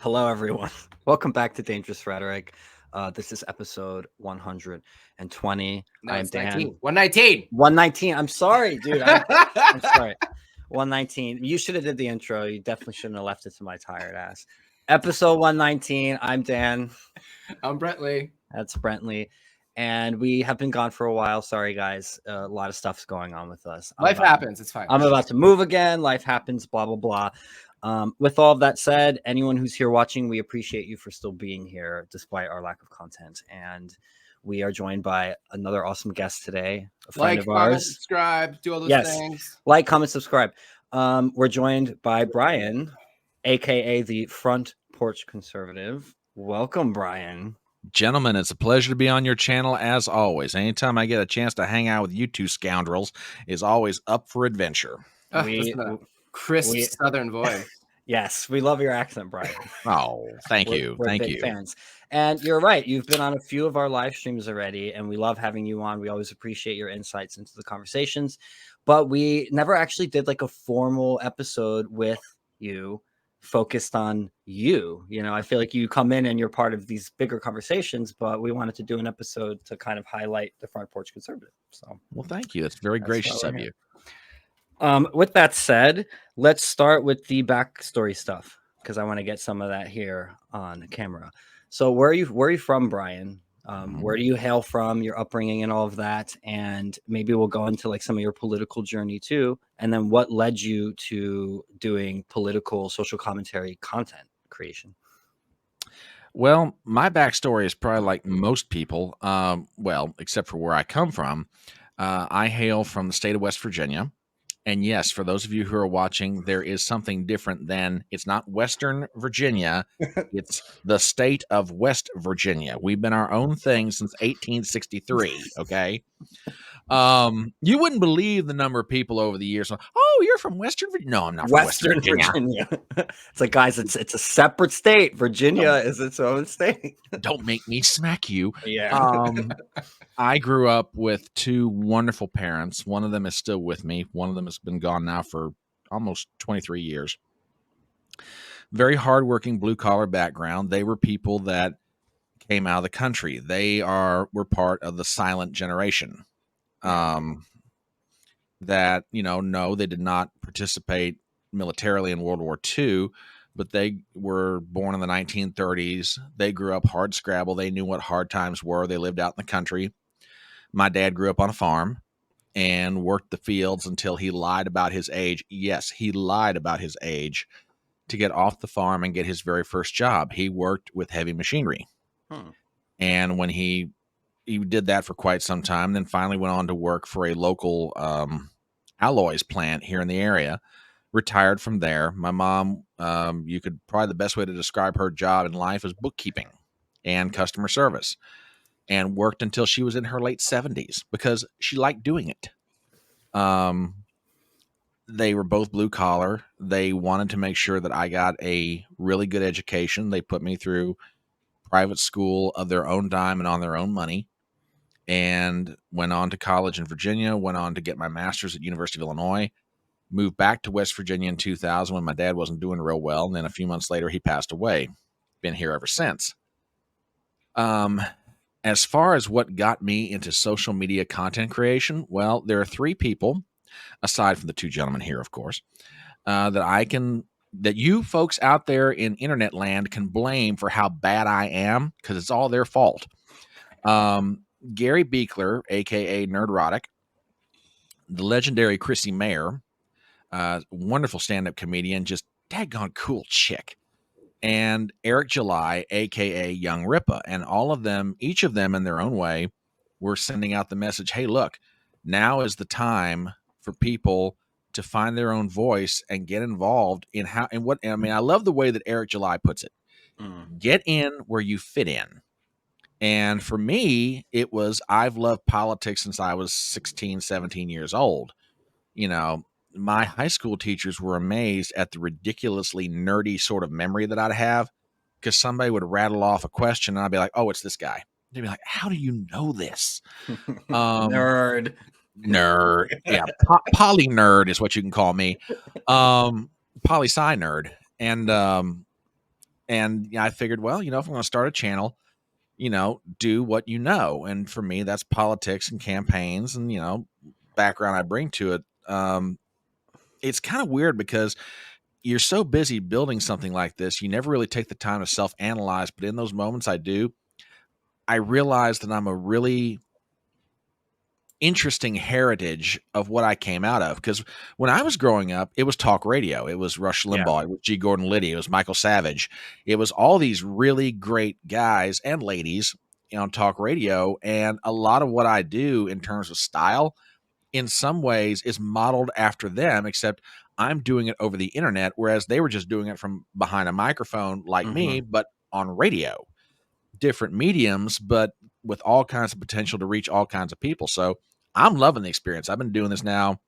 Hello, everyone. Welcome back to Dangerous Rhetoric. This is episode 120. No, I am it's Dan. 19. 119. 119. I'm sorry, dude. I'm sorry. 119. You should have did the intro. You definitely shouldn't have left it to my tired ass. Episode 119. I'm Dan. I'm Brentley. That's Brentley. And we have been gone for a while. Sorry, guys. A lot of stuff's going on with us. Life happens. It's fine. I'm about to move again. Life happens, blah, blah, blah. With all of that said, anyone who's here watching, we appreciate you for still being here despite our lack of content. And we are joined by another awesome guest today, a friend of comment, ours. Subscribe, do all those things. Like, comment, subscribe. We're joined by Brian, aka the Front Porch Conservative. Welcome, Brian. Gentlemen, it's a pleasure to be on your channel as always. Anytime I get a chance to hang out with you two scoundrels is always up for adventure. Crisp Southern voice. Yes, we love your accent, Brian. Oh, thank you. We're thank big you. Fans. And you're right. You've been on a few of our live streams already, and we love having you on. We always appreciate your insights into the conversations, but we never actually did like a formal episode with you focused on you. You know, I feel like you come in and you're part of these bigger conversations, but we wanted to do an episode to kind of highlight the Front Porch Conservative. So, well, thank you. That's very gracious of you. With that said, let's start with the backstory stuff because I want to get some of that here on camera. So where are you from, Brian? Where do you hail from, your upbringing and all of that? And maybe we'll go into like some of your political journey too. And then what led you to doing political social commentary content creation? Well, my backstory is probably like most people, well, except for where I come from. I hail from the state of West Virginia. And yes, for those of you who are watching, there is something different than it's not Western Virginia. It's the state of West Virginia. We've been our own thing since 1863. Okay. You wouldn't believe the number of people over the years. Oh, you're from Western Virginia? No, I'm not from Western Virginia. It's like, guys, it's a separate state. Virginia is its own state. Don't make me smack you. Yeah. I grew up with two wonderful parents. One of them is still with me. One of them has been gone now for almost 23 years. Very hardworking blue collar background. They were people that came out of the country. They were part of the silent generation. That, no, they did not participate militarily in World War II, but they were born in the 1930s. They grew up hard scrabble. They knew what hard times were. They lived out in the country. My dad grew up on a farm and worked the fields until he lied about his age. Yes, he lied about his age to get off the farm and get his very first job. He worked with heavy machinery. And when he did that for quite some time, then finally went on to work for a local alloys plant here in the area, retired from there. My mom, probably the best way to describe her job in life is bookkeeping and customer service, and worked until she was in her late 70s because she liked doing it. They were both blue collar. They wanted to make sure that I got a really good education. They put me through private school of their own dime and on their own money, and went on to college in Virginia, went on to get my master's at University of Illinois, moved back to West Virginia in 2000 when my dad wasn't doing real well. And then a few months later, he passed away. Been here ever since. As far as what got me into social media content creation, well, there are three people, aside from the two gentlemen here, of course, that you folks out there in internet land can blame for how bad I am, because it's all their fault. Gary Beekler, aka Nerdrotic, the legendary Chrissy Mayer, wonderful stand-up comedian, just daggone cool chick, and Eric July, aka Young Ripa, and all of them, each of them in their own way, were sending out the message, hey, look, now is the time for people to find their own voice and get involved in I love the way that Eric July puts it. Get in where you fit in. And for me, it was, I've loved politics since I was 16, 17 years old. My high school teachers were amazed at the ridiculously nerdy sort of memory that I'd have, because somebody would rattle off a question and I'd be like, oh, it's this guy. They'd be like, how do you know this? Nerd. Yeah. Poly nerd is what you can call me. Poli-sci nerd. And And I figured, well, if I'm going to start a channel, do what you know. And for me, that's politics and campaigns and, background I bring to it. It's kind of weird because you're so busy building something like this, you never really take the time to self-analyze. But in those moments I do, I realize that I'm a really interesting heritage of what I came out of. Because when I was growing up, it was talk radio. It was Rush Limbaugh. It was G. Gordon Liddy. It was Michael Savage. It was all these really great guys and ladies on talk radio. And a lot of what I do in terms of style, in some ways, is modeled after them, except I'm doing it over the internet, whereas they were just doing it from behind a microphone like me, but on radio. Different mediums, but with all kinds of potential to reach all kinds of people. So I'm loving the experience. I've been doing this now.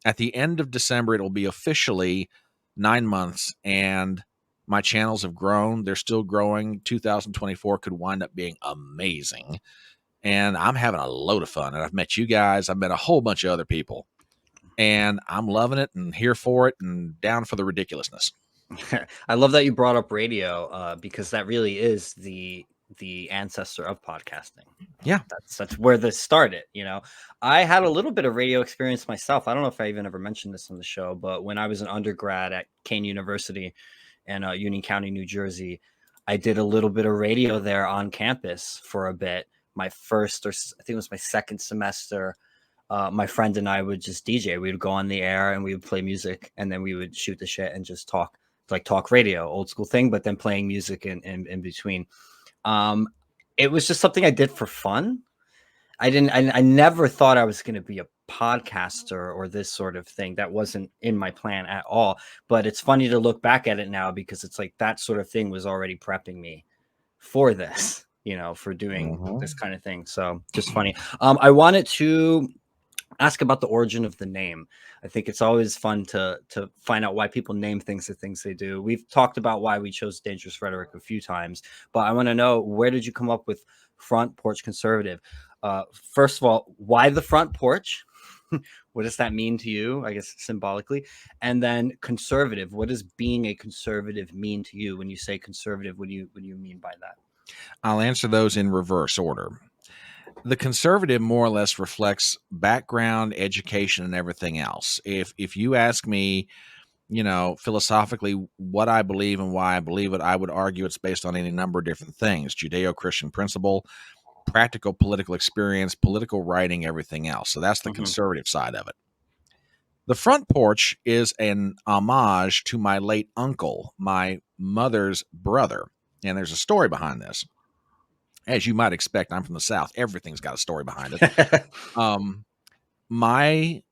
At the end of December, it'll be officially 9 months, and my channels have grown. They're still growing. 2024 could wind up being amazing. And I'm having a load of fun. And I've met you guys. I've met a whole bunch of other people. And I'm loving it and here for it and down for the ridiculousness. I love that you brought up radio because that really is the ancestor of podcasting. Yeah, that's where this started. I had a little bit of radio experience myself. I don't know if I even ever mentioned this on the show, but when I was an undergrad at Kane University in Union County, New Jersey, I did a little bit of radio there on campus for a bit. My first, or I think it was my second semester, my friend and I would just DJ. We would go on the air and we would play music, and then we would shoot the shit and just talk, like talk radio, old school thing, but then playing music in between. It was just something I did for fun. I never thought I was going to be a podcaster or this sort of thing. That wasn't in my plan at all. But it's funny to look back at it now because it's like that sort of thing was already prepping me for this, for doing this kind of thing. So just funny. I wanted to ask about the origin of the name. I think it's always fun to find out why people name things the things they do. We've talked about why we chose Dangerous Rhetoric a few times, but I want to know, where did you come up with Front Porch Conservative? First of all, why the front porch? What does that mean to you, I guess symbolically? And then conservative, what does being a conservative mean to you? When you say conservative, what do you mean by that? I'll answer those in reverse order. The conservative more or less reflects background, education, and everything else. If you ask me, philosophically what I believe and why I believe it, I would argue it's based on any number of different things: Judeo-Christian principle, practical political experience, political writing, everything else. So that's the conservative side of it. The front porch is an homage to my late uncle, my mother's brother. And there's a story behind this. As you might expect, I'm from the South. Everything's got a story behind it. My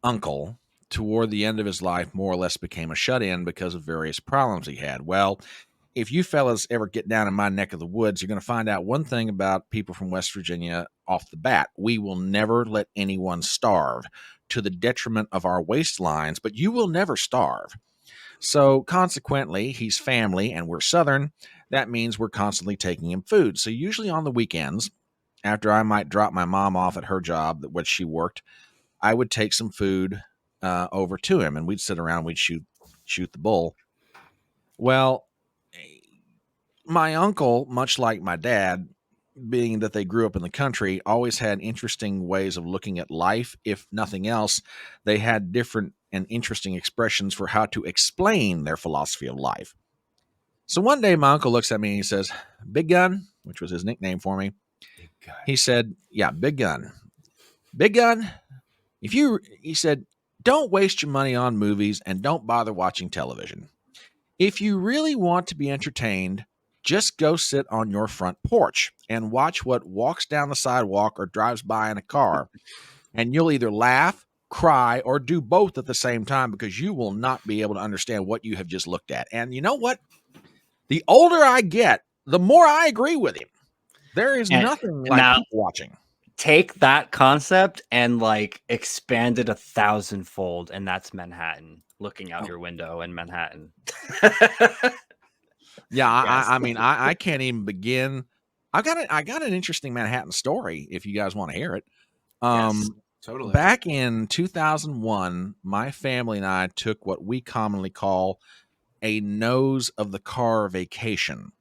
uncle, toward the end of his life, more or less became a shut-in because of various problems he had. Well, if you fellas ever get down in my neck of the woods, you're going to find out one thing about people from West Virginia off the bat. We will never let anyone starve, to the detriment of our waistlines, but you will never starve. So consequently, he's family and we're Southern. That means we're constantly taking him food. So usually on the weekends, after I might drop my mom off at her job, which she worked, I would take some food over to him, and we'd sit around, we'd shoot the bull. Well, my uncle, much like my dad, being that they grew up in the country, always had interesting ways of looking at life. If nothing else, they had different and interesting expressions for how to explain their philosophy of life. So one day my uncle looks at me and he says, "Big Gun," which was his nickname for me. Big Gun. He said, "Yeah, Big Gun. Big Gun, he said, don't waste your money on movies and don't bother watching television. If you really want to be entertained, just go sit on your front porch and watch what walks down the sidewalk or drives by in a car. And you'll either laugh, cry, or do both at the same time, because you will not be able to understand what you have just looked at." And you know what? The older I get, the more I agree with him. There is nothing like people watching. Take that concept and like expand it 1,000-fold, and that's Manhattan, looking out your window in Manhattan. Yeah, yes. I mean, I can't even begin. I got an interesting Manhattan story if you guys want to hear it. Yes, totally. Back in 2001, my family and I took what we commonly call a nose of the car vacation.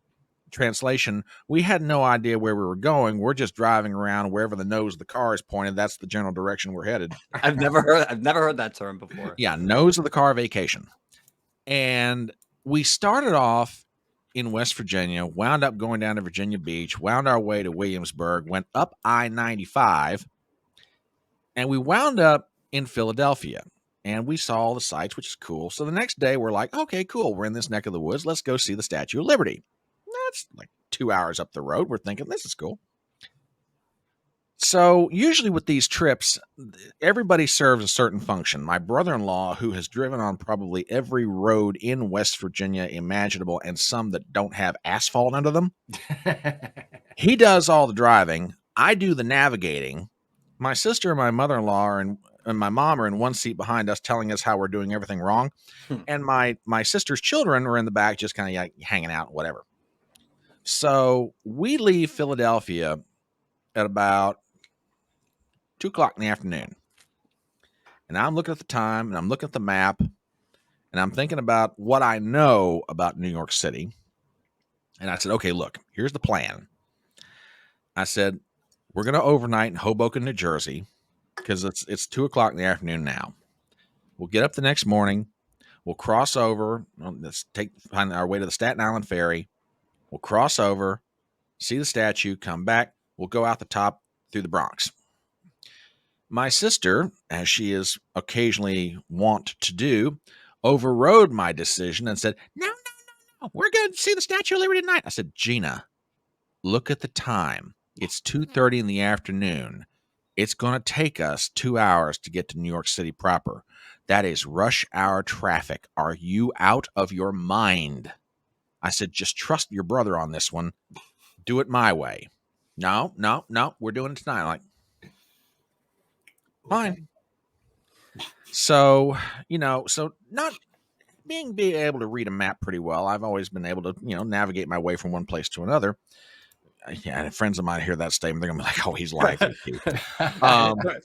Translation, we had no idea where we were going. We're just driving around wherever the nose of the car is pointed. That's the general direction we're headed. I've never heard that term before. Yeah, nose of the car vacation. And we started off in West Virginia, wound up going down to Virginia Beach, wound our way to Williamsburg, went up I-95, and we wound up in Philadelphia. And we saw all the sights, which is cool. So the next day, we're like, okay, cool. We're in this neck of the woods. Let's go see the Statue of Liberty. That's like 2 hours up the road. We're thinking, this is cool. So usually with these trips, everybody serves a certain function. My brother-in-law, who has driven on probably every road in West Virginia imaginable and some that don't have asphalt under them, he does all the driving. I do the navigating. My sister and my mother-in-law and my mom are in one seat behind us telling us how we're doing everything wrong. And my sister's children are in the back just kind of like hanging out, whatever. So we leave Philadelphia at about 2 o'clock in the afternoon. And I'm looking at the time and I'm looking at the map and I'm thinking about what I know about New York City. And I said, okay, look, here's the plan. I said, we're going to overnight in Hoboken, New Jersey, because it's 2 o'clock in the afternoon now. We'll get up the next morning. We'll cross over. Let's find our way to the Staten Island Ferry. We'll cross over, see the statue, come back. We'll go out the top through the Bronx. My sister, as she is occasionally wont to do, overrode my decision and said, no, we're going to see the Statue of Liberty tonight. I said, Gina, look at the time. It's 2:30 in the afternoon. It's going to take us 2 hours to get to New York City proper. That is rush hour traffic. Are you out of your mind? I said, just trust your brother on this one. Do it my way. No, we're doing it tonight. I'm like, fine. So, so not being able to read a map pretty well, I've always been able to, navigate my way from one place to another. Yeah, and friends of mine hear that statement, they're gonna be like, "Oh, he's lying."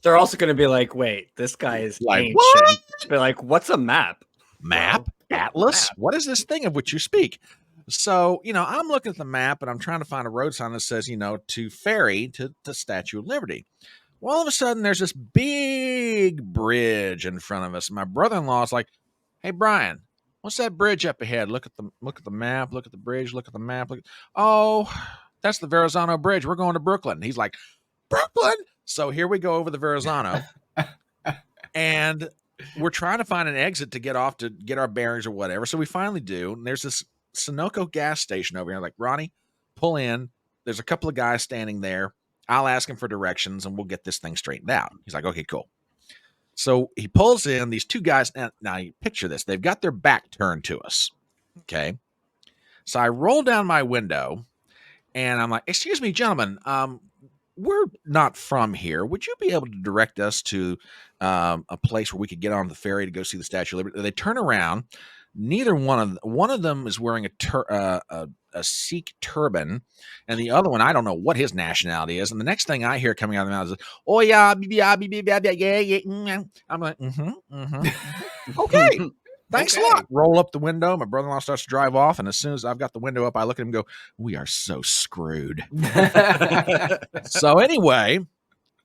They're also gonna be like, "Wait, this guy is like, ancient." what? Be like, "What's a map? Map? Atlas? Map. What is this thing of which you speak?" So, I'm looking at the map and I'm trying to find a road sign that says, to ferry to the Statue of Liberty. Well, all of a sudden, there's this big bridge in front of us. My brother-in-law is like, "Hey, Brian, what's that bridge up ahead? Look at the map. Look at the bridge. Look at the map. Oh, that's the Verrazano Bridge. We're going to Brooklyn." He's like, "Brooklyn?" So here we go over the Verrazano, and we're trying to find an exit to get off to get our bearings or whatever. So we finally do. And there's this Sunoco gas station over here. I'm like, Ronnie, pull in. There's a couple of guys standing there. I'll ask him for directions and we'll get this thing straightened out. He's like, okay, cool. So he pulls in these two guys. Now you picture this. They've got their back turned to us. Okay. So I roll down my window and I'm like, excuse me, gentlemen, we're not from here. Would you be able to direct us to a place where we could get on the ferry to go see the Statue of Liberty? They turn around. Neither one of them is wearing a Sikh turban, and the other one, I don't know what his nationality is. And the next thing I hear coming out of the mouth is, "Oh yeah, yeah." I'm like, okay. Thanks a lot. Roll up the window. My brother-in-law starts to drive off, and as soon as I've got the window up, I look at him and go, "We are so screwed." So anyway,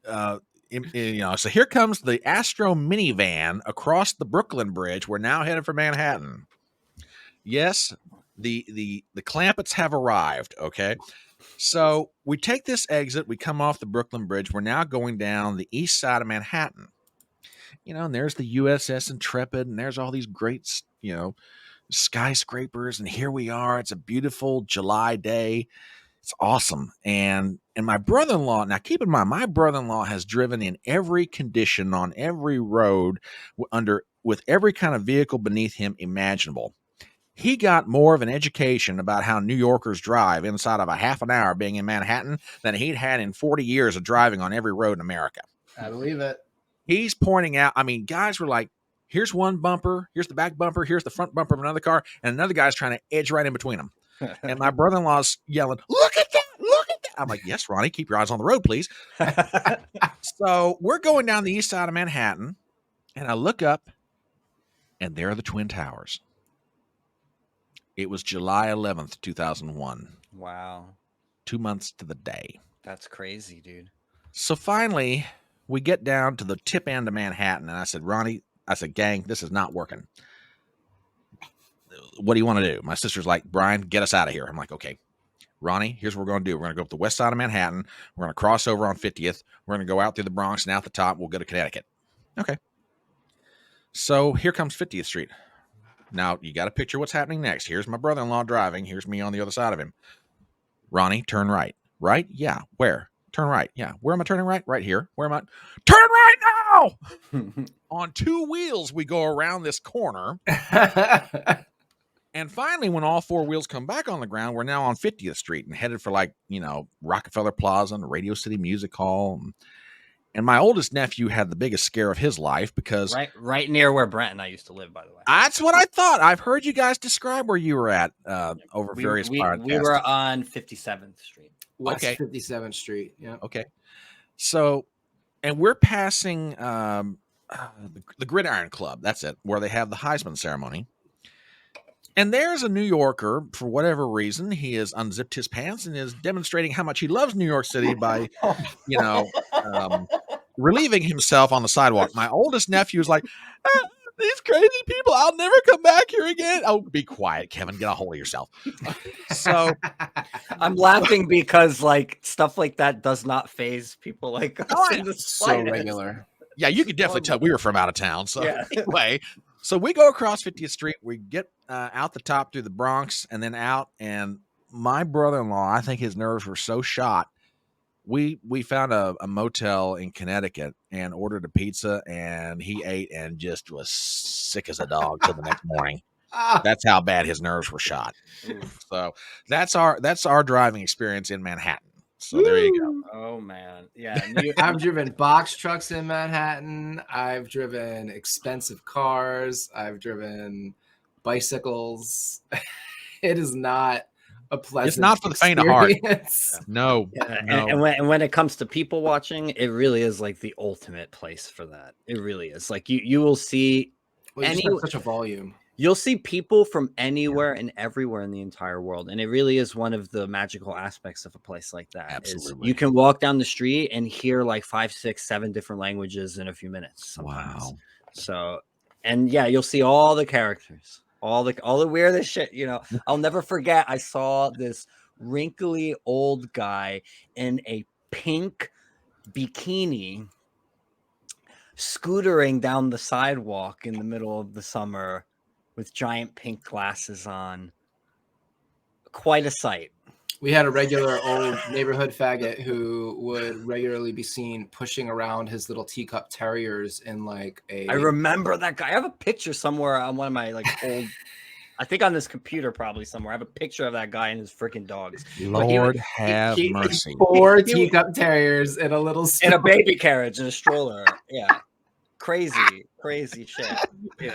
so here comes the Astro minivan across the Brooklyn Bridge. We're now headed for Manhattan. Yes, the Clampetts have arrived. Okay, so we take this exit. We come off the Brooklyn Bridge. We're now going down the east side of Manhattan. And there's the USS Intrepid, and there's all these great, skyscrapers. And here we are. It's a beautiful July day. It's awesome. And my brother-in-law, now keep in mind, my brother-in-law has driven in every condition on every road with every kind of vehicle beneath him imaginable. He got more of an education about how New Yorkers drive inside of a half an hour being in Manhattan than he'd had in 40 years of driving on every road in America. I believe it. He's pointing out, guys were like, here's one bumper, here's the back bumper, here's the front bumper of another car, and another guy's trying to edge right in between them. And my brother-in-law's yelling, "Look at that, look at that." I'm like, "Yes, Ronnie, keep your eyes on the road, please." So we're going down the east side of Manhattan, and I look up, and there are the Twin Towers. It was July 11th, 2001. Wow. 2 months to the day. That's crazy, dude. So finally, we get down to the tip end of Manhattan, and I said, Ronnie, gang, this is not working. What do you want to do? My sister's like, Brian, get us out of here. I'm like, okay. Ronnie, here's what we're going to do. We're going to go up the west side of Manhattan. We're going to cross over on 50th. We're going to go out through the Bronx, and out the top, we'll go to Connecticut. Okay. So here comes 50th Street. Now, you got to picture what's happening next. Here's my brother-in-law driving. Here's me on the other side of him. Ronnie, turn right. Right? Yeah. Where? Turn right. Yeah. Where am I turning right? Right here. Where am I? Turn right now! On 2 wheels, we go around this corner. And finally, when all 4 wheels come back on the ground, we're now on 50th Street and headed for Rockefeller Plaza and Radio City Music Hall. And my oldest nephew had the biggest scare of his life because right near where Brent and I used to live, by the way. That's what I thought. I've heard you guys describe where you were at over various podcasts. We were on 57th Street. West 57th Street. Yeah. Okay. So, and we're passing the Gridiron Club. That's it, where they have the Heisman ceremony. And there's a New Yorker, for whatever reason, he has unzipped his pants and is demonstrating how much he loves New York City by, relieving himself on the sidewalk. My oldest nephew is like, these crazy people, I'll never come back here again. Oh, be quiet, Kevin. Get a hold of yourself. So I'm laughing because stuff like that does not faze people like us in the So slightest. regular. Yeah, you could definitely tell we were from out of town. So Yeah. anyway, so we go across 50th Street. We get out the top through the Bronx and then out. And my brother-in-law, I think his nerves were so shot. We found a motel in Connecticut and ordered a pizza, and he ate and just was sick as a dog till the next morning. That's how bad his nerves were shot. So that's our driving experience in Manhattan. So there you go. Oh man, yeah. I've driven box trucks in Manhattan. I've driven expensive cars. I've driven bicycles. It is not a pleasant. It's not for the faint of heart. No, Yeah, no. And when it comes to people watching, it really is the ultimate place for that. It really is. You will see such a volume. You'll see people from anywhere and everywhere in the entire world. And it really is one of the magical aspects of a place like that. Absolutely. You can walk down the street and hear 5, 6, 7 different languages in a few minutes. Sometimes. Wow. So, and yeah, you'll see all the characters, all the weirdest shit. I'll never forget. I saw this wrinkly old guy in a pink bikini scootering down the sidewalk in the middle of the summer with giant pink glasses on. Quite a sight. We had a regular old neighborhood faggot who would regularly be seen pushing around his little teacup terriers in I remember that guy. I have a picture somewhere on one of my old, I think on this computer probably somewhere. I have a picture of that guy and his freaking dogs. Lord have mercy. 4 teacup terriers in a little in a baby carriage in a stroller. Yeah. Crazy shit. They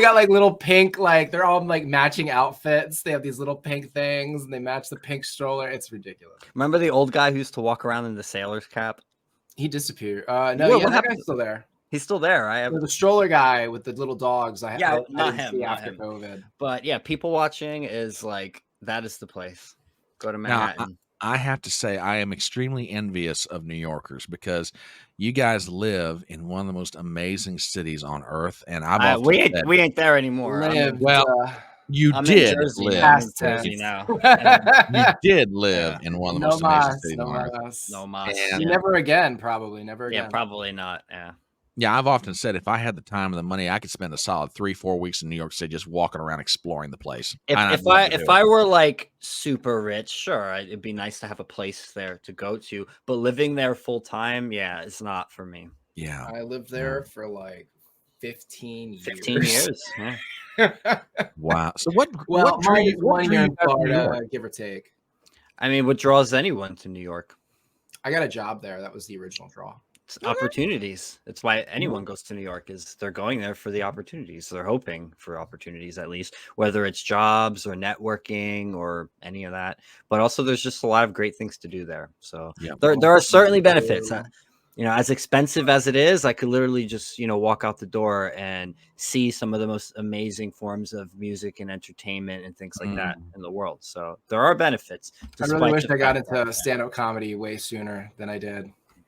got little pink, they're all matching outfits. They have these little pink things and they match the pink stroller. It's ridiculous. Remember the old guy who used to walk around in the sailor's cap? He disappeared. What that guy's still there. He's still there. I have the stroller guy with the little dogs. Not him. After COVID. But yeah, people watching is that is the place. Go to Manhattan. Now, I have to say, I am extremely envious of New Yorkers because you guys live in one of the most amazing cities on earth, and I've we ain't there anymore. You I'm did in Jersey. live. I'm in Jersey now. You did live in one of the most amazing cities on earth. No mas. Never again, probably. Never again. Yeah, probably not. Yeah. Yeah, I've often said if I had the time and the money, I could spend a solid 3-4 weeks in New York City just walking around exploring the place. If I were super rich, sure, it'd be nice to have a place there to go to. But living there full time, yeah, it's not for me. Yeah, I lived there for 15 years. 15 years. Yeah. Wow. So what? Well, what one year in Florida, give or take. I mean, what draws anyone to New York? I got a job there. That was the original draw. It's opportunities. That's why anyone goes to New York, is they're going there for the opportunities. They're hoping for opportunities, at least, whether it's jobs or networking or any of that. But also there's just a lot of great things to do there. So there are certainly benefits. You know, as expensive as it is, I could literally just, you know, walk out the door and see some of the most amazing forms of music and entertainment and things like that in the world. So there are benefits. I really wish the I got fact into stand-up comedy way sooner than I did.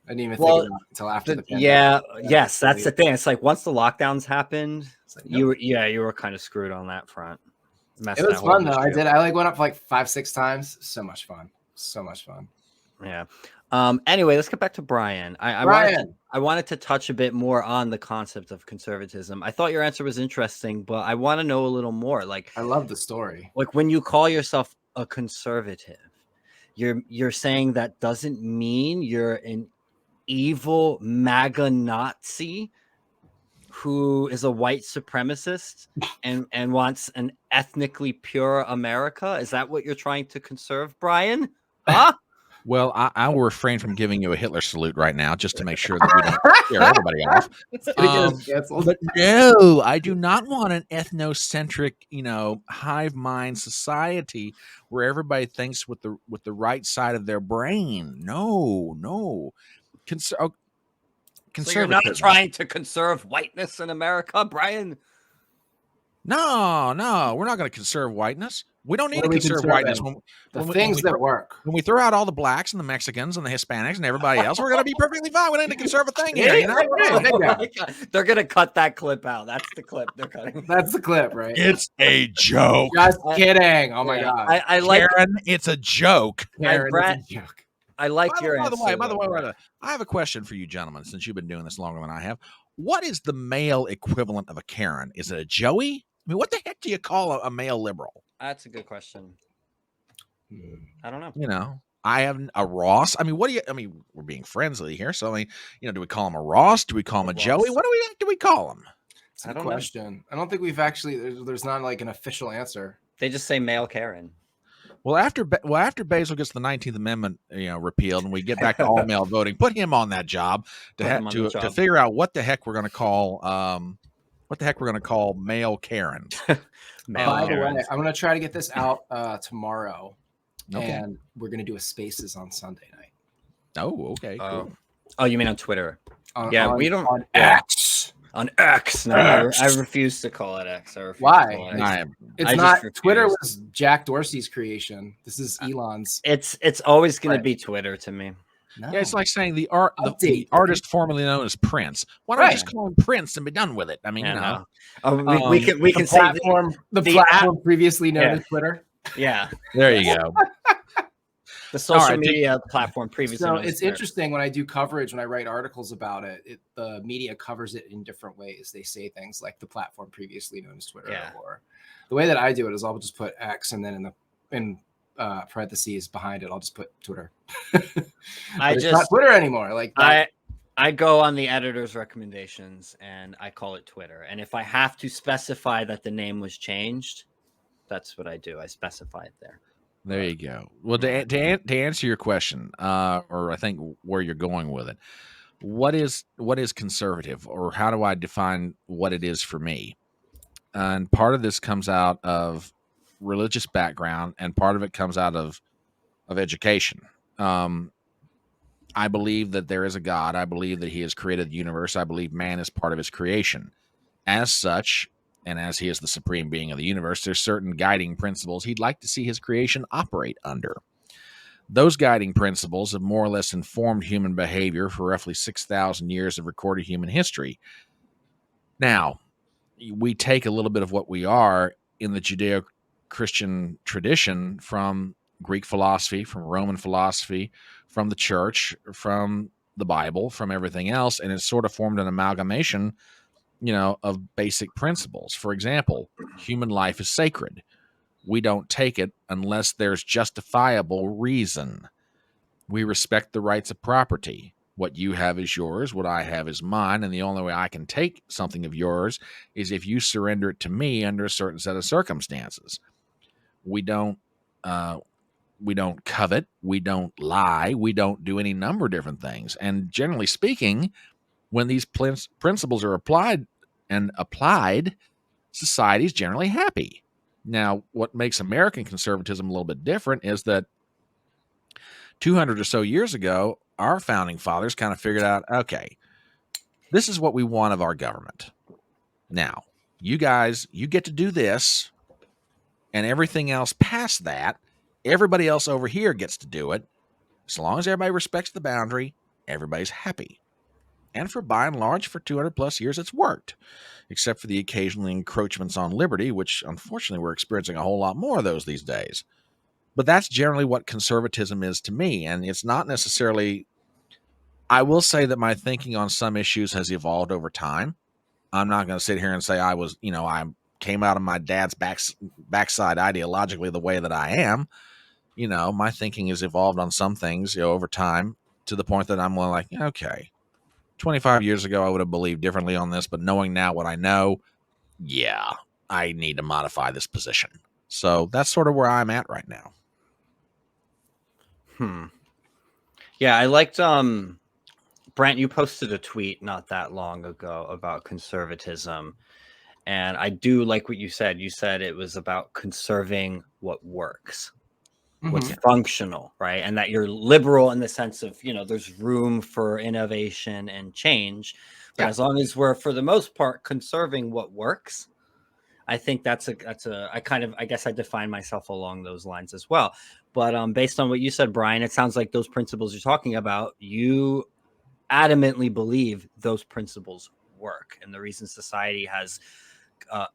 I didn't even Well, think about it until after the pandemic. yeah, yes, that's the thing. It's like once the lockdowns happened, It's like, you were kind of screwed on that front. Messed it that was whole fun though. industry up. I like went up like 5-6 times. So much fun. So much fun. Yeah. Anyway, let's get back to Brian. I wanted to touch a bit more on the concept of conservatism. I thought your answer was interesting, but I want to know a little more. Like, I love the story. Like when you call yourself a conservative, you're saying that doesn't mean you're an evil MAGA Nazi who is a white supremacist and wants an ethnically pure America. Is that what you're trying to conserve, Brian? Huh? Well, I will refrain from giving you a Hitler salute right now, just to make sure that we don't scare everybody off. But no, I do not want an ethnocentric, hive mind society where everybody thinks with the right side of their brain. No. So you're not trying to conserve whiteness in America, Brian? No, we're not going to conserve whiteness. We don't need to conserve whiteness. Things that work. When we throw out all the blacks and the Mexicans and the Hispanics and everybody else, we're going to be perfectly fine. We don't need to conserve a thing here. They're going to cut that clip out. That's the clip they're cutting. That's the clip, right? It's a joke. Just kidding. Oh my God. I like Karen. It's a joke. Karen, it's a joke. I like your answer. By the way, I have a question for you gentlemen, since you've been doing this longer than I have. What is the male equivalent of a Karen? Is it a Joey? I mean, what the heck do you call a male liberal? That's a good question. I don't know. I have a Ross. I mean, we're being friendly here. So, do we call him a Ross? Do we call him a Joey? What do we call him? It's a good question. I don't think we've actually, there's not like an official answer. They just say male Karen. Well, after Basil gets the 19th Amendment, repealed, and we get back to all male voting, put him on that job to figure out what the heck we're going to call male Karen. By the way, I'm going to try to get this out tomorrow, and we're going to do a Spaces on Sunday night. Oh, okay. Cool. Oh, you mean on Twitter? We don't on X. On X. No, X. I refuse to call it X. Why? It's not. Twitter was Jack Dorsey's creation. This is Elon's. It's always going to be Twitter to me. No. Yeah, it's like saying the artist formerly known as Prince. Why don't we just call him Prince and be done with it? I mean, we can say the platform previously known as Twitter. Yeah, there you go. The social media platform previously. So it's interesting when I do coverage, when I write articles about it, the media covers it in different ways. They say things like the platform previously known as Twitter, or the way that I do it is I'll just put X, and then in parentheses behind it, I'll just put Twitter. It's not Twitter anymore. Like I go on the editor's recommendations and I call it Twitter. And if I have to specify that the name was changed, that's what I do. I specify it there. There you go. Well, to answer your question, or I think where you're going with it, what is conservative, or how do I define what it is for me? And part of this comes out of religious background, and part of it comes out of education. I believe that there is a God. I believe that He has created the universe. I believe man is part of His creation. As such, and as He is the supreme being of the universe, there's certain guiding principles He'd like to see His creation operate under. Those guiding principles have more or less informed human behavior for roughly 6,000 years of recorded human history. Now, we take a little bit of what we are in the Judeo-Christian tradition from Greek philosophy, from Roman philosophy, from the church, from the Bible, from everything else, and it's sort of formed an amalgamation of basic principles. For example, human life is sacred. We don't take it unless there's justifiable reason. We respect the rights of property. What you have is yours. What I have is mine. And the only way I can take something of yours is if you surrender it to me under a certain set of circumstances. We don't covet. We don't lie. We don't do any number of different things. And generally speaking, when these principles are applied, society's generally happy. Now, what makes American conservatism a little bit different is that 200 or so years ago, our founding fathers kind of figured out, okay, this is what we want of our government. Now, you guys, you get to do this, and everything else past that, everybody else over here gets to do it. As long as everybody respects the boundary, everybody's happy. And for by and large, for 200 plus years, it's worked, except for the occasional encroachments on liberty, which unfortunately we're experiencing a whole lot more of those these days. But that's generally what conservatism is to me. And it's not necessarily, I will say that my thinking on some issues has evolved over time. I'm not going to sit here and say I was, I came out of my dad's backside ideologically the way that I am. My thinking has evolved on some things, over time to the point that I'm like, okay, 25 years ago, I would have believed differently on this, but knowing now what I know, yeah, I need to modify this position. So that's sort of where I'm at right now. Yeah, I liked Brent, you posted a tweet not that long ago about conservatism. And I do like what you said. You said it was about conserving what works, what's functional, right? And that you're liberal in the sense of, there's room for innovation and change. But as long as we're, for the most part, conserving what works, I think I guess I define myself along those lines as well. But based on what you said, Brian, it sounds like those principles you're talking about, you adamantly believe those principles work. And the reason society has,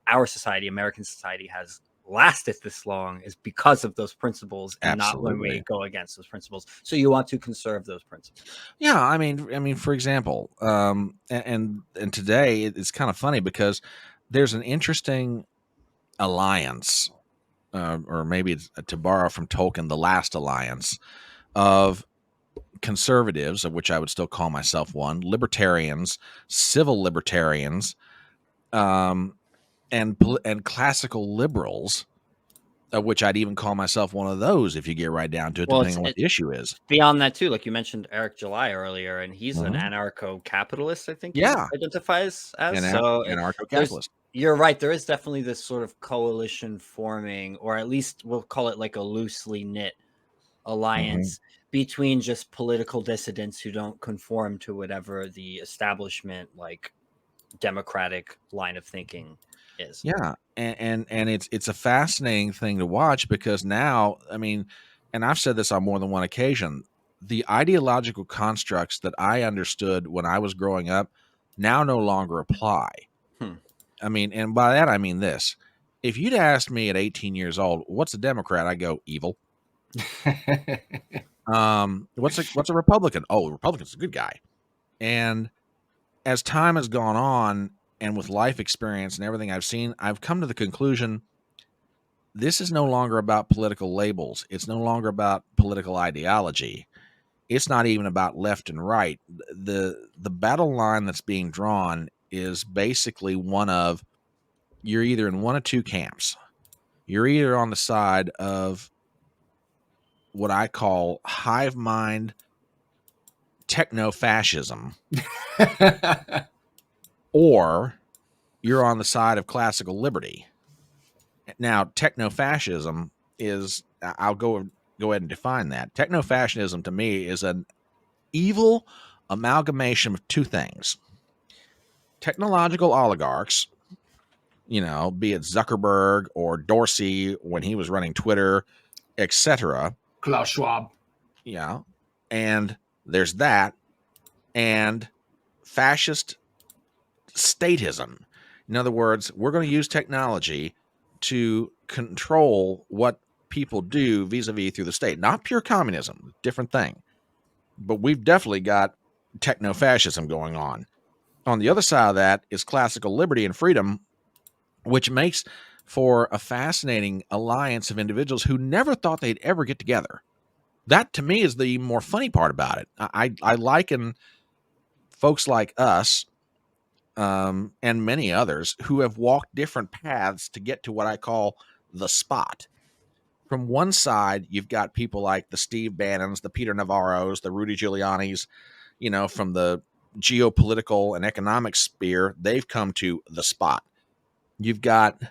our society, American society, has lasted this long is because of those principles, and not when we go against those principles. So you want to conserve those principles. Yeah, I mean, for example, and today it's kind of funny because there's an interesting alliance, or maybe it's, to borrow from Tolkien, the last alliance of conservatives, of which I would still call myself one, libertarians, civil libertarians, and classical liberals, of which I'd even call myself one of those if you get right down to it, depending on what the issue is. Beyond that, too, like you mentioned Eric July earlier, and he's an anarcho-capitalist, I think he identifies as. Anarcho-capitalist. You're right. There is definitely this sort of coalition forming, or at least we'll call it like a loosely knit alliance between just political dissidents who don't conform to whatever the establishment, like, democratic line of thinking is. Yeah, and it's a fascinating thing to watch, because now, I mean, and I've said this on more than one occasion, the ideological constructs that I understood when I was growing up now no longer apply. I mean, and by that I mean this: if you'd asked me at 18 years old, what's a Democrat? I go, evil. What's a Republican? Oh, a Republican's a good guy. And as time has gone on, and with life experience and everything I've seen, I've come to the conclusion this is no longer about political labels. It's no longer about political ideology. It's not even about left and right. The battle line that's being drawn is basically one of, you're either in one of two camps. You're either on the side of what I call hive mind techno-fascism, or you're on the side of classical liberty. Now, techno-fascism is, I'll go ahead and define that. Techno-fascism to me is an evil amalgamation of two things. Technological oligarchs, be it Zuckerberg or Dorsey when he was running Twitter, etc. Klaus Schwab. Yeah. And there's that. And fascist statism. In other words, we're going to use technology to control what people do vis-a-vis through the state. Not pure communism, different thing. But we've definitely got techno-fascism going on. On the other side of that is classical liberty and freedom, which makes for a fascinating alliance of individuals who never thought they'd ever get together. That, to me, is the more funny part about it. I liken folks like us, and many others who have walked different paths to get to what I call the spot. From one side, you've got people like the Steve Bannons, the Peter Navarros, the Rudy Giulianis, from the geopolitical and economic sphere, they've come to the spot. You've got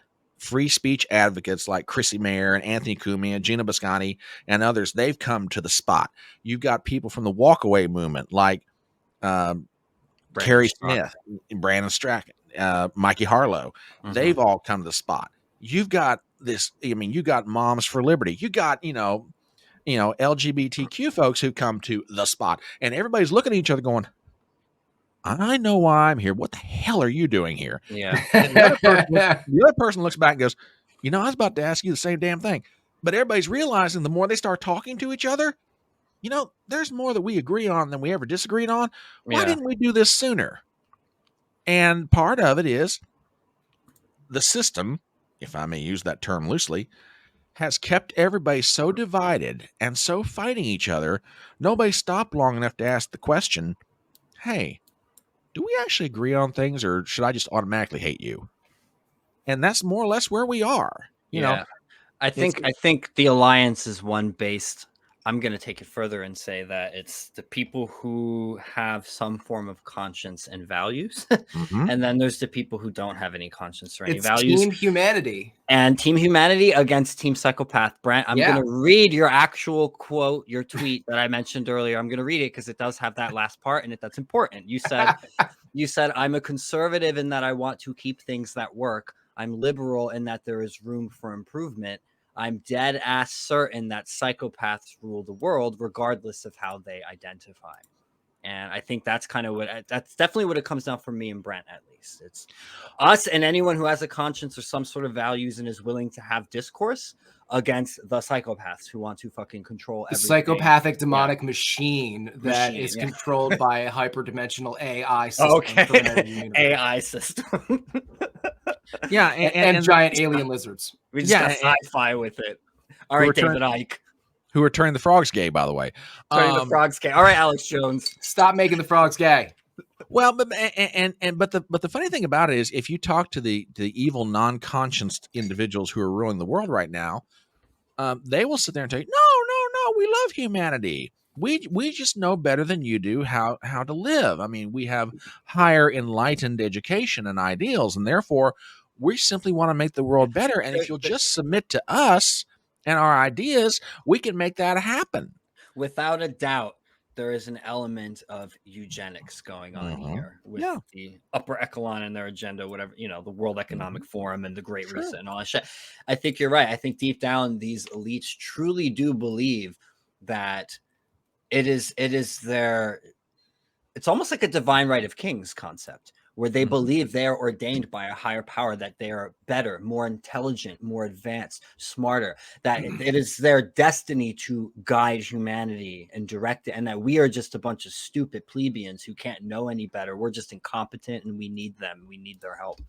free speech advocates like Chrissy Mayer and Anthony Cumia and Gina Biscotti and others, they've come to the spot. You've got people from the walkaway movement like Carrie Smith, Brandon Strachan, Mikey Harlow. They've all come to the spot. You've got this, I mean, you got Moms for Liberty. You got, LGBTQ folks who come to the spot, and everybody's looking at each other going, I know why I'm here. What the hell are you doing here? Yeah. And the other person looks back and goes, I was about to ask you the same damn thing. But everybody's realizing the more they start talking to each other, there's more that we agree on than we ever disagreed on. Why didn't we do this sooner? And part of it is the system, if I may use that term loosely, has kept everybody so divided and so fighting each other. Nobody stopped long enough to ask the question, hey, do we actually agree on things, or should I just automatically hate you? And that's more or less where we are. You know, I think the alliance is one based. I'm going to take it further and say that it's the people who have some form of conscience and values. And then there's the people who don't have any conscience or any values. Team humanity. And team humanity against team psychopath. Brent, I'm going to read your actual quote, your tweet that I mentioned earlier. I'm going to read it because it does have that last part in it that's important. You said, I'm a conservative in that I want to keep things that work. I'm liberal in that there is room for improvement. I'm dead ass certain that psychopaths rule the world, regardless of how they identify. And I think that's that's definitely what it comes down for me and Brent, at least. It's us and anyone who has a conscience or some sort of values and is willing to have discourse against the psychopaths who want to fucking control everything. Psychopathic demonic machine that is controlled by a hyperdimensional AI system. AI system. And giant alien lizards. We just got sci-fi with it. All right, David Icke. Who are turning the frogs gay, by the way. Turning the frogs gay. All right, Alex Jones. Stop making the frogs gay. Well, but the funny thing about it is, if you talk to the evil, non-conscious individuals who are ruling the world right now, they will sit there and tell you, no, we love humanity. We just know better than you do how to live. I mean, we have higher enlightened education and ideals, and therefore we simply want to make the world better. And if you'll just submit to us and our ideas, we can make that happen. Without a doubt, there is an element of eugenics going on here with the upper echelon and their agenda, whatever, the World Economic Forum and the Great Reset and all that shit. I think you're right. I think deep down, these elites truly do believe that it's almost like a divine right of kings concept, where they believe they are ordained by a higher power, that they are better, more intelligent, more advanced, smarter, that it is their destiny to guide humanity and direct it, and that we are just a bunch of stupid plebeians who can't know any better. We're just incompetent, and we need them. We need their help.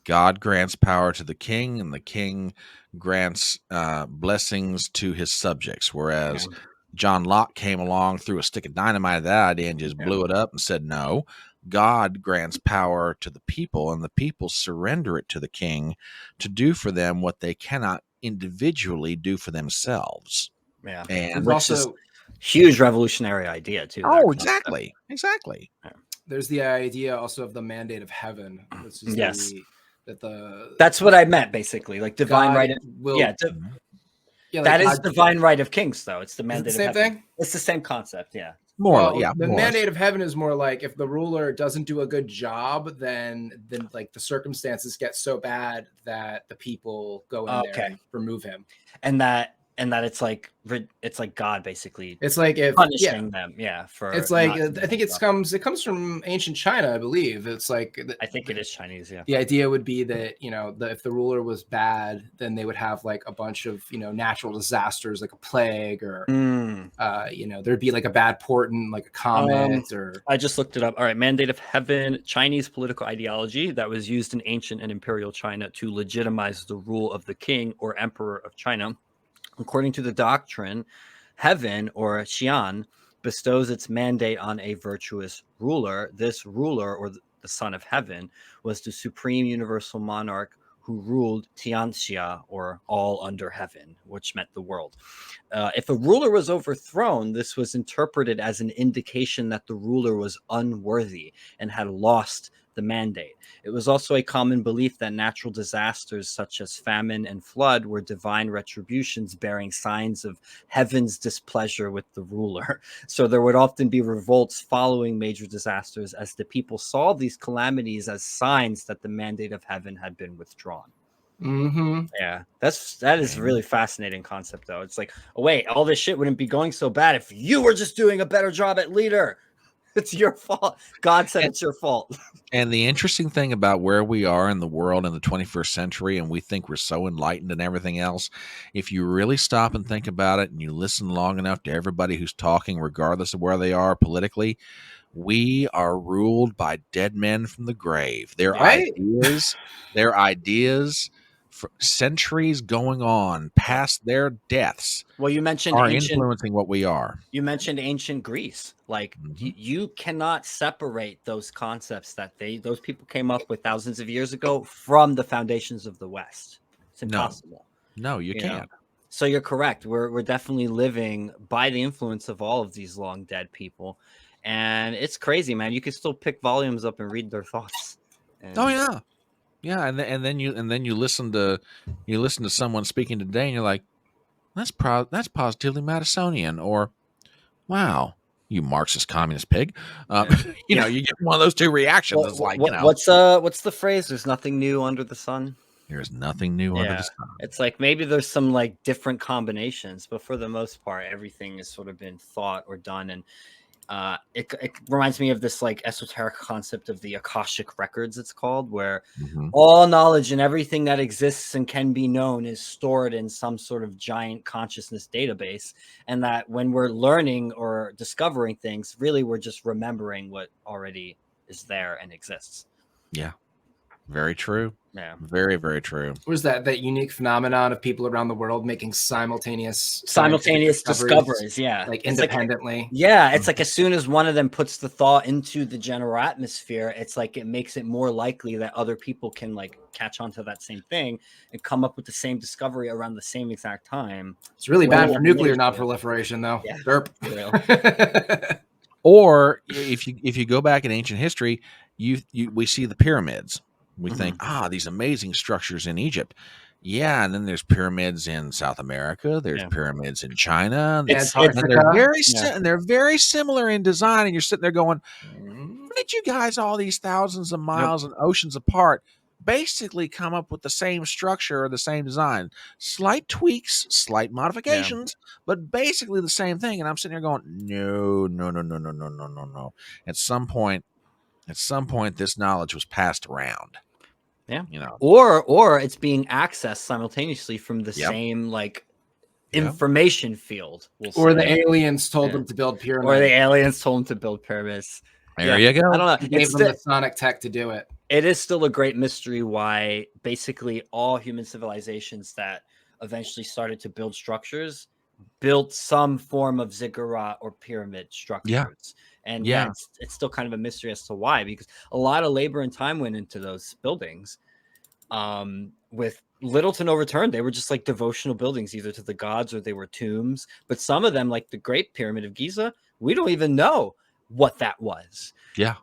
God grants power to the king, and the king grants blessings to his subjects, whereas John Locke came along, threw a stick of dynamite at that idea and just blew it up and said, no, God grants power to the people, and the people surrender it to the king to do for them what they cannot individually do for themselves. Yeah. And which is huge revolutionary idea too. Oh, exactly. Yeah. There's the idea also of the mandate of heaven. Which is that's what I meant, basically. Like divine God right of that is divine right of kings, though. It's the mandate of heaven. Same thing? It's the same concept, The mandate of heaven is more like, if the ruler doesn't do a good job, then like the circumstances get so bad that the people go in there and remove him. And that it's like God, basically. It's like if punishing them, for it's like I think it comes from ancient China, I believe. It's like I think it is Chinese, The idea would be that if the ruler was bad, then they would have like a bunch of natural disasters, like a plague, or there'd be like a bad portent, like a comet. Or I just looked it up. All right, mandate of heaven, Chinese political ideology that was used in ancient and imperial China to legitimize the rule of the king or emperor of China. According to the doctrine, heaven, or Xian, bestows its mandate on a virtuous ruler. This ruler, or the son of heaven, was the supreme universal monarch who ruled Tianxia, or all under heaven, which meant the world. If a ruler was overthrown, this was interpreted as an indication that the ruler was unworthy and had lost the mandate. It was also a common belief that natural disasters such as famine and flood were divine retributions bearing signs of heaven's displeasure with the ruler. So there would often be revolts following major disasters as the people saw these calamities as signs that the mandate of heaven had been withdrawn. Yeah, that is a really fascinating concept, though. It's like, oh wait, all this shit wouldn't be going so bad if you were just doing a better job at leader. It's your fault. God said it's your fault. And the interesting thing about where we are in the world in the 21st century, and we think we're so enlightened and everything else, if you really stop and think about it and you listen long enough to everybody who's talking, regardless of where they are politically, we are ruled by dead men from the grave. Their ideas for centuries going on past their deaths. Well, you mentioned are influencing what we are. You mentioned ancient Greece. Like you cannot separate those concepts that those people came up with thousands of years ago from the foundations of the West. It's impossible. No, you can't. So you're correct. We're definitely living by the influence of all of these long dead people. And it's crazy, man. You can still pick volumes up and read their thoughts. Yeah, and then you listen to someone speaking today, and you're like, that's positively Madisonian, or wow, you Marxist communist pig. You know, you get one of those two reactions. It's like, what's the phrase? There's nothing new under the sun. There's nothing new under the sun. It's like maybe there's some like different combinations, but for the most part, everything has sort of been thought or done. And it reminds me of this like esoteric concept of the Akashic records, it's called, where all knowledge and everything that exists and can be known is stored in some sort of giant consciousness database. And that when we're learning or discovering things, really we're just remembering what already is there and exists. Yeah. Very true. Yeah. Very, very true. What is that unique phenomenon of people around the world making simultaneous discoveries? Yeah. Like independently. It's like as soon as one of them puts the thought into the general atmosphere, it's like it makes it more likely that other people can like catch on to that same thing and come up with the same discovery around the same exact time. It's really bad for nuclear non-proliferation, though. Yeah. Derp. Or if you go back in ancient history, we see the pyramids. We think, these amazing structures in Egypt. Yeah, and then there's pyramids in South America. There's pyramids in China. They're very similar in design. And you're sitting there going, "Where did you guys, all these thousands of miles and oceans apart, basically come up with the same structure or the same design? Slight tweaks, slight modifications, but basically the same thing." And I'm sitting there going, no. At some point, this knowledge was passed around. Yeah. Or it's being accessed simultaneously from the same like information field. Or the aliens told them to build pyramids. Or the aliens told them to build pyramids. There you go. I don't know. He gave them the sonic tech to do it. It is still a great mystery why basically all human civilizations that eventually started to build structures built some form of ziggurat or pyramid structures. And it's still kind of a mystery as to why, because a lot of labor and time went into those buildings with little to no return. They were just like devotional buildings, either to the gods or they were tombs. But some of them, like the Great Pyramid of Giza, we don't even know what that was. Yeah.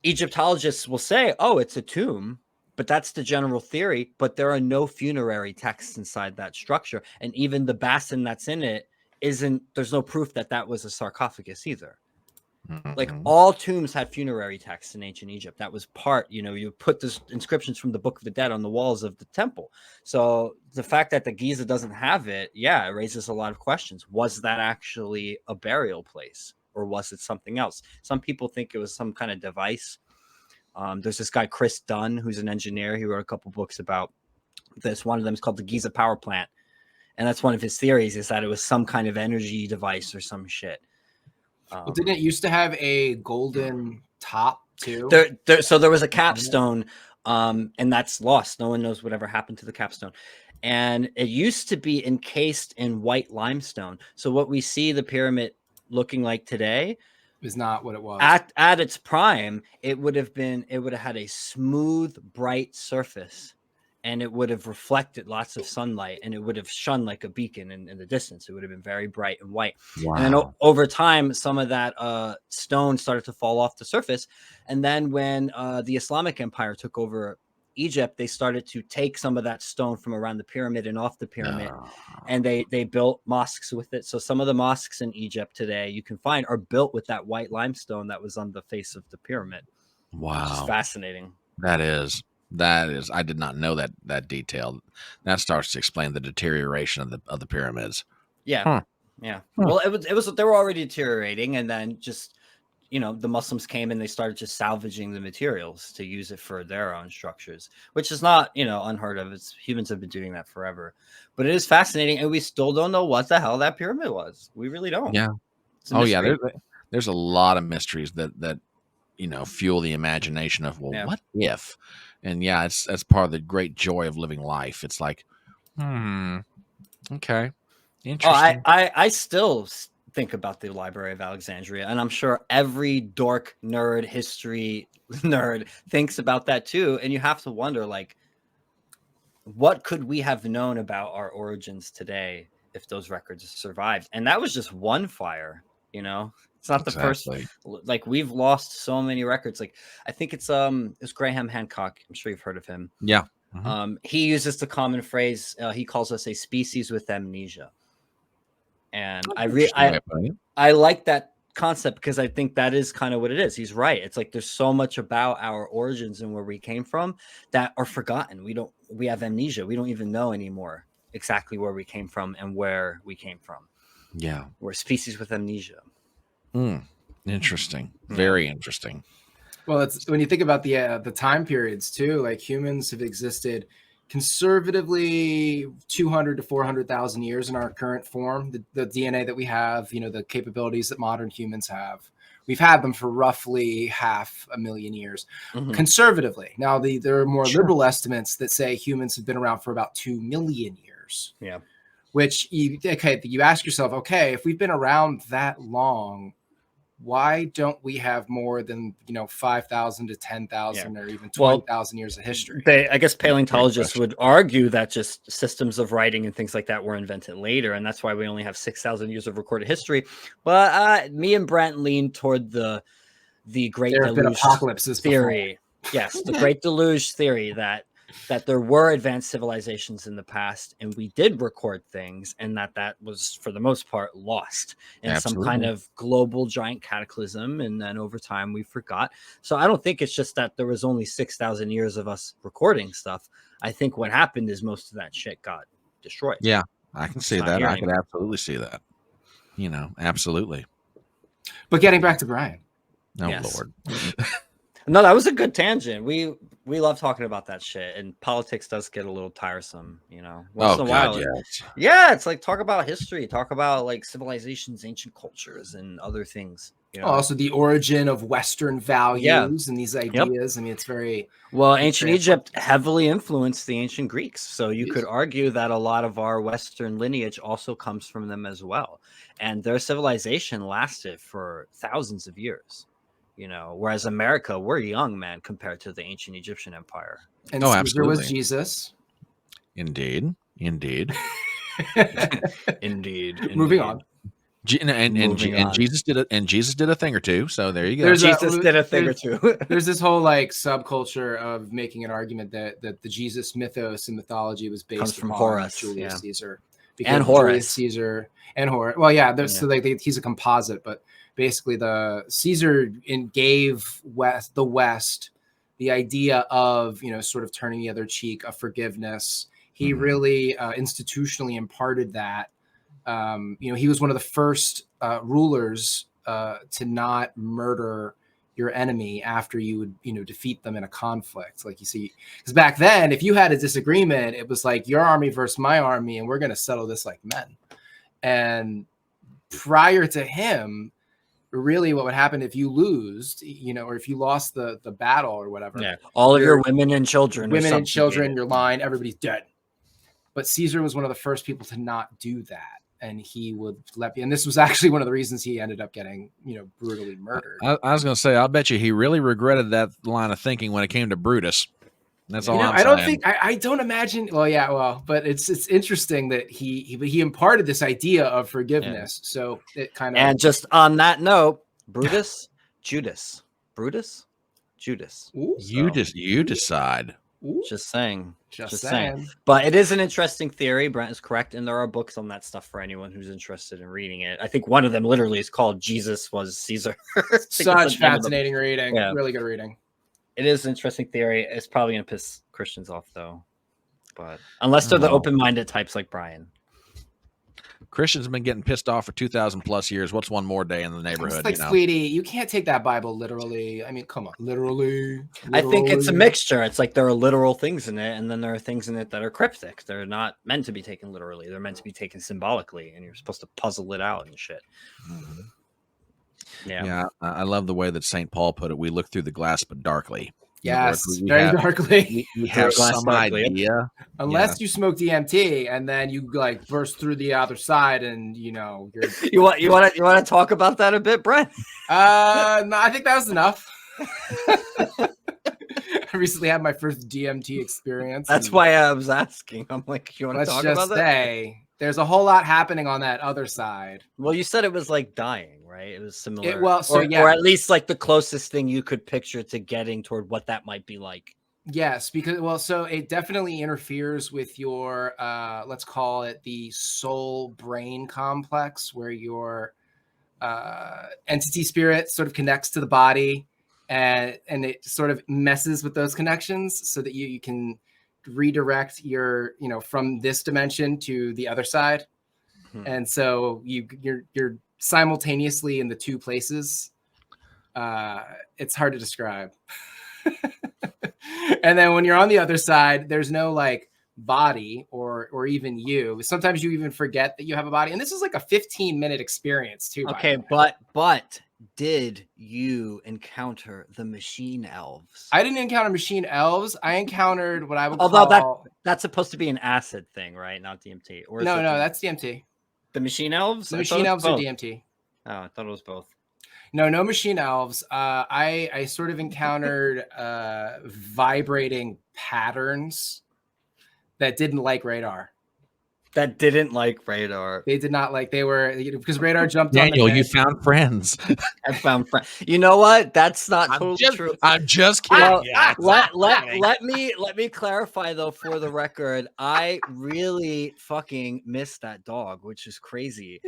Egyptologists will say, oh, it's a tomb, but that's the general theory. But there are no funerary texts inside that structure. And even the basin that's in it there's no proof that was a sarcophagus either. Like all tombs had funerary texts in ancient Egypt. That was part, you put this inscriptions from the Book of the Dead on the walls of the temple. So the fact that the Giza doesn't have it, it raises a lot of questions. Was that actually a burial place or was it something else? Some people think it was some kind of device. There's this guy, Chris Dunn, who's an engineer. He wrote a couple books about this. One of them is called the Giza Power Plant. And that's one of his theories, is that it was some kind of energy device or some shit. Well, didn't it used to have a golden top too? So there was a capstone, and that's lost. No one knows whatever happened to the capstone. And it used to be encased in white limestone. So what we see the pyramid looking like today is not what it was. At its prime, it would have had a smooth, bright surface. and it would have reflected lots of sunlight, and it would have shone like a beacon in the distance. It would have been very bright and white. Wow. And then over time, some of that stone started to fall off the surface. And then when the Islamic Empire took over Egypt, they started to take some of that stone from around the pyramid and off the pyramid, and they built mosques with it. So some of the mosques in Egypt today you can find are built with that white limestone that was on the face of the pyramid. Wow. Which is fascinating. That is. I did not know that detail. That starts to explain the deterioration of the pyramids. Yeah. Huh. Yeah. Well, it was they were already deteriorating, and then just, you know, the Muslims came and they started just salvaging the materials to use it for their own structures, which is not, you know, unheard of. Humans have been doing that forever. But it is fascinating, and we still don't know what the hell that pyramid was. We really don't. Yeah. Oh yeah, there's a lot of mysteries that you know, fuel the imagination of, well, what if? And yeah, that's part of the great joy of living life. It's like, okay, interesting. I still think about the Library of Alexandria, and I'm sure every dork nerd history nerd thinks about that too. And you have to wonder, like, what could we have known about our origins today if those records survived? And that was just one fire, you know. It's not the first. Like, we've lost so many records. Like, I think it's Graham Hancock. I'm sure you've heard of him. Yeah. He uses the common phrase. He calls us a species with amnesia. And I like that concept, because I think that is kind of what it is. He's right. It's like there's so much about our origins and where we came from that are forgotten. We have amnesia. We don't even know anymore exactly where we came from and where we came from. Yeah. We're a species with amnesia. Interesting. Very interesting. Well, it's when you think about the time periods too, like humans have existed conservatively 200 to 400,000 years in our current form. The DNA that we have, you know, the capabilities that modern humans have, we've had them for roughly 500,000 years, conservatively. Now, there are more liberal estimates that say humans have been around for about 2 million years. Yeah. Which you ask yourself, okay, if we've been around that long, why don't we have more than, you know, 5,000 to 10,000 or even 20,000 years of history? I guess paleontologists would argue that just systems of writing and things like that were invented later, and that's why we only have 6,000 years of recorded history. But me and Brent lean toward the Great Deluge apocalypses theory. Yes, the Great Deluge theory that there were advanced civilizations in the past, and we did record things, and that was for the most part lost in some kind of global giant cataclysm, and then over time we forgot. So I don't think it's just that there was only 6,000 years of us recording stuff. I think what happened is most of that shit got destroyed. Yeah, I can see that. I can absolutely see that. You know, absolutely. But getting back to Brian. Oh, yes. Lord. No, that was a good tangent. We love talking about that shit, and politics does get a little tiresome, you know. Once in a while, yeah, it's like talk about history, talk about like civilizations, ancient cultures, and other things. You know? Also, the origin of Western values and these ideas. I mean, it's very ancient Egypt heavily influenced the ancient Greeks, so you could argue that a lot of our Western lineage also comes from them as well, and their civilization lasted for thousands of years. You know, whereas America, we're young, man, compared to the ancient Egyptian empire. And Caesar was Jesus. Indeed. Indeed. Moving on. And Jesus did a thing or two. So there you go. Jesus did a thing or two. There's this whole like subculture of making an argument that the Jesus mythos and mythology was based from upon Horus, Julius Caesar. And Horus. Julius Caesar and Horus. Well, yeah, so like he's a composite, but basically the Caesar gave the West the idea of, you know, sort of turning the other cheek, of forgiveness. He really institutionally imparted that. You know, he was one of the first rulers to not murder your enemy after you would, you know, defeat them in a conflict. Like, you see, because back then, if you had a disagreement, it was like your army versus my army, and we're going to settle this like men. And prior to him, really what would happen if you lose, you know, or if you lost the battle or whatever. Yeah, all of your women and children. Your line, everybody's dead. But Caesar was one of the first people to not do that. And he would and this was actually one of the reasons he ended up getting, you know, brutally murdered. I was going to say, I'll bet you he really regretted that line of thinking when it came to Brutus. That's all I saying. don't think I don't imagine. Well, yeah, but it's interesting that he imparted this idea of forgiveness. Yeah. So it kind of. And just on that note, Judas. Ooh, you decide. Ooh. Just saying. Just saying. But it is an interesting theory. Brent is correct, and there are books on that stuff for anyone who's interested in reading it. I think one of them literally is called "Jesus Was Caesar." Such fascinating reading. Yeah. Really good reading. It is an interesting theory. It's probably gonna piss Christians off though, but unless they're the open-minded types like Brian. Christians have been getting pissed off for 2,000 plus years. What's one more day in the neighborhood? It's like, sweetie, you can't take that Bible literally. I mean, come on, literally. I think it's a mixture. It's like there are literal things in it, and then there are things in it that are cryptic. They're not meant to be taken literally. They're meant to be taken symbolically, and you're supposed to puzzle it out and shit. Yeah. I love the way that St. Paul put it. We look through the glass, but darkly. Yes, very darkly. We have some idea. Unless you smoke DMT and then you like burst through the other side, and you're you want to talk about that a bit, Brent? No, I think that was enough. I recently had my first DMT experience. That's why I was asking. I'm like, you want to talk about that? Let's just say there's a whole lot happening on that other side. Well, you said it was like dying, right? It was similar. Or at least like the closest thing you could picture to getting toward what that might be like. Yes, because so it definitely interferes with your let's call it the soul brain complex, where your entity spirit sort of connects to the body, and it sort of messes with those connections so that you can redirect your from this dimension to the other side. And so you're simultaneously in the two places. It's hard to describe. And then when you're on the other side, there's no like body or even you. Sometimes you even forget that you have a body, and this is like a 15-minute experience too. Okay, but did you encounter the machine elves? I didn't encounter machine elves. I encountered what I would call... that's supposed to be an acid thing, right? Not DMT. Or no, that's DMT. The machine elves? The machine elves are DMT. Oh, I thought it was both. No machine elves. I sort of encountered vibrating patterns that didn't like radar. That didn't like radar. They did not like. They were because radar jumped. Daniel, on the you found friends. I found friends. You know what? That's not totally true. I'm just kidding. Let me clarify though, for the record. I really fucking miss that dog, which is crazy.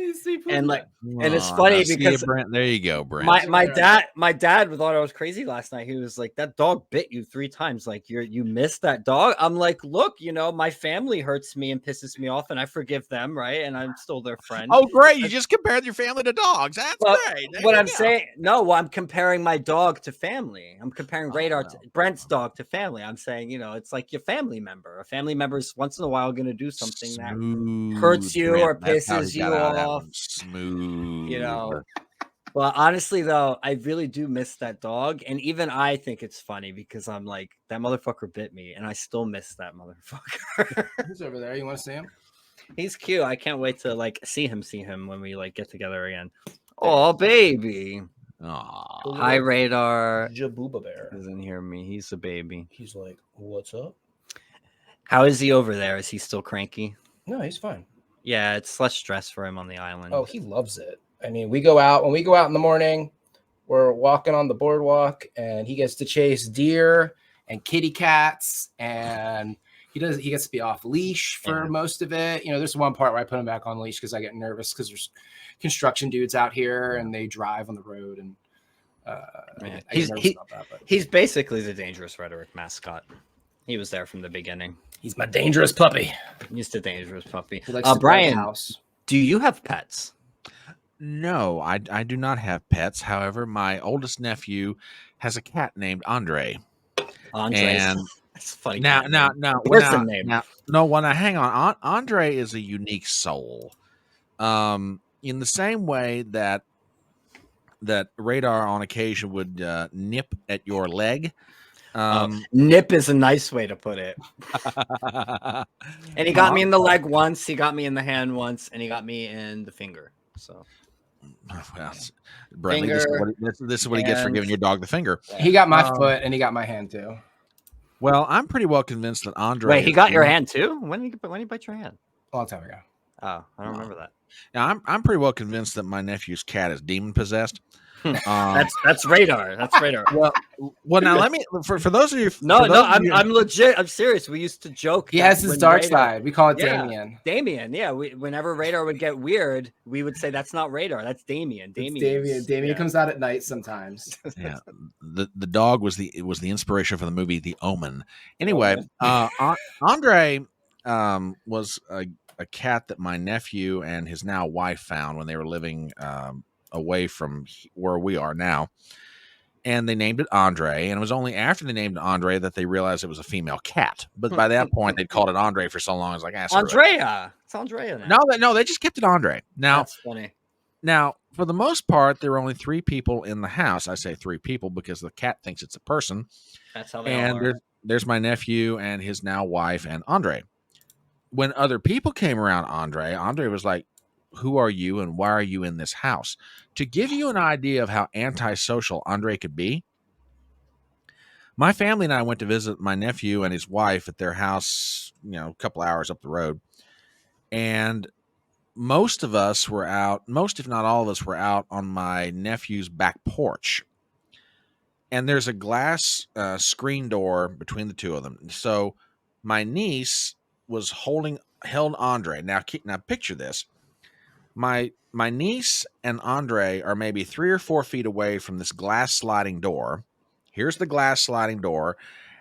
And it's funny because Brent, there you go, Brent. My dad thought I was crazy last night. He was like, "That dog bit you 3 times. Like you missed that dog." I'm like, "Look, my family hurts me and pisses me off, and I forgive them, right? And I'm still their friend." Oh, great! You just compared your family to dogs. That's great. What I'm saying, I'm comparing my dog to family. I'm comparing Brent's dog to family. I'm saying, it's like your family member. A family member is once in a while going to do something that hurts you or pisses you off. Smooth. Well, honestly, though, I really do miss that dog. And even I think it's funny because I'm like, that motherfucker bit me, and I still miss that motherfucker. Who's over there? You want to see him? He's cute. I can't wait to see him when we get together again. Oh, baby. Aww. Hi, Radar. Jabooba bear doesn't hear me. He's a baby. He's like, what's up? How is he over there? Is he still cranky? No, he's fine. Yeah, it's less stress for him on the island. Oh, he loves it. I mean, when we go out in the morning, we're walking on the boardwalk, and he gets to chase deer and kitty cats, and he gets to be off leash for most of it. There's one part where I put him back on leash because I get nervous because there's construction dudes out here and they drive on the road, and he's basically the Dangerous Rhetoric mascot. He was there from the beginning. He's my dangerous puppy. He's the dangerous puppy. Brian, do you have pets? No, I do not have pets. However, my oldest nephew has a cat named Andre. And that's funny. Now, where's the name? Hang on. Andre is a unique soul. In the same way that Radar on occasion would nip at your leg. Nip is a nice way to put it. And he got me in the leg once, he got me in the hand once, and he got me in the finger. So, well, Bradley, this is what he gets for giving your dog the finger. He got my foot and he got my hand too. Well, I'm pretty well convinced that Andre. Wait, he got your hand too? When did he bite your hand? A long time ago. Oh, I don't remember that. Yeah, I'm pretty well convinced that my nephew's cat is demon possessed. That's radar. That's radar. Well, now let me for those of you. I'm legit. I'm serious. We used to joke. He has his dark side. We call it Damien. Damien. Yeah. Whenever radar would get weird, we would say that's not radar. That's Damien. Damien comes out at night sometimes. Yeah. The dog was the inspiration for the movie The Omen. Anyway, Andre was a cat that my nephew and his now wife found when they were living away from where we are now, and they named it Andre, and it was only after they named it Andre that they realized it was a female cat. But by that point they'd called it Andre for so long. I was like, Andrea. It's Andrea now. No, they just kept it Andre. Now that's funny. Now, for the most part, there were only 3 people in the house. I say 3 people because the cat thinks it's a person. That's how they are. There's my nephew and his now wife and Andre. When other people came around Andre was like, who are you and why are you in this house? To give you an idea of how antisocial Andre could be, my family and I went to visit my nephew and his wife at their house, a couple hours up the road. And most of us were out, if not all of us were out on my nephew's back porch. And there's a glass screen door between the two of them. So my niece was held Andre. Now picture this. My niece and Andre are maybe 3 or 4 feet away from this glass sliding door. Here's the glass sliding door.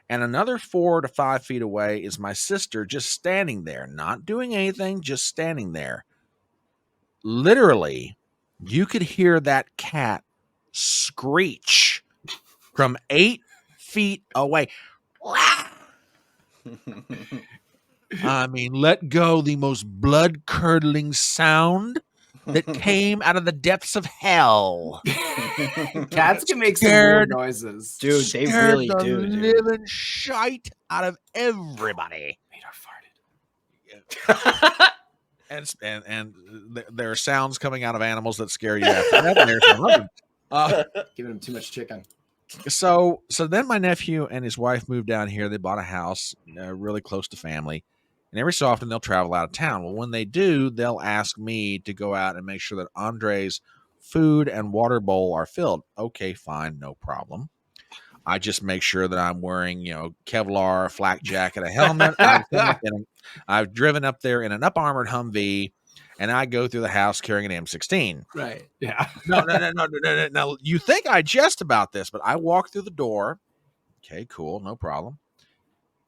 And another 4 to 5 feet away is my sister just standing there, not doing anything, just standing there. Literally, you could hear that cat screech from 8 feet away. I mean, let go the most blood-curdling sound that came out of the depths of hell. Cats can make some weird noises. Dude, they really the do. living shite out of everybody. And there are sounds coming out of animals that scare you after that. Giving them too much chicken. So then my nephew and his wife moved down here. They bought a house really close to family. And every so often they'll travel out of town. Well, when they do, they'll ask me to go out and make sure that Andre's food and water bowl are filled. Okay, fine, no problem. I just make sure that I'm wearing, Kevlar, a flak jacket, a helmet. I've driven up there in an up-armored Humvee, and I go through the house carrying an M16. Right. Yeah. No. Now, you think I jest about this, but I walk through the door. Okay, cool, no problem.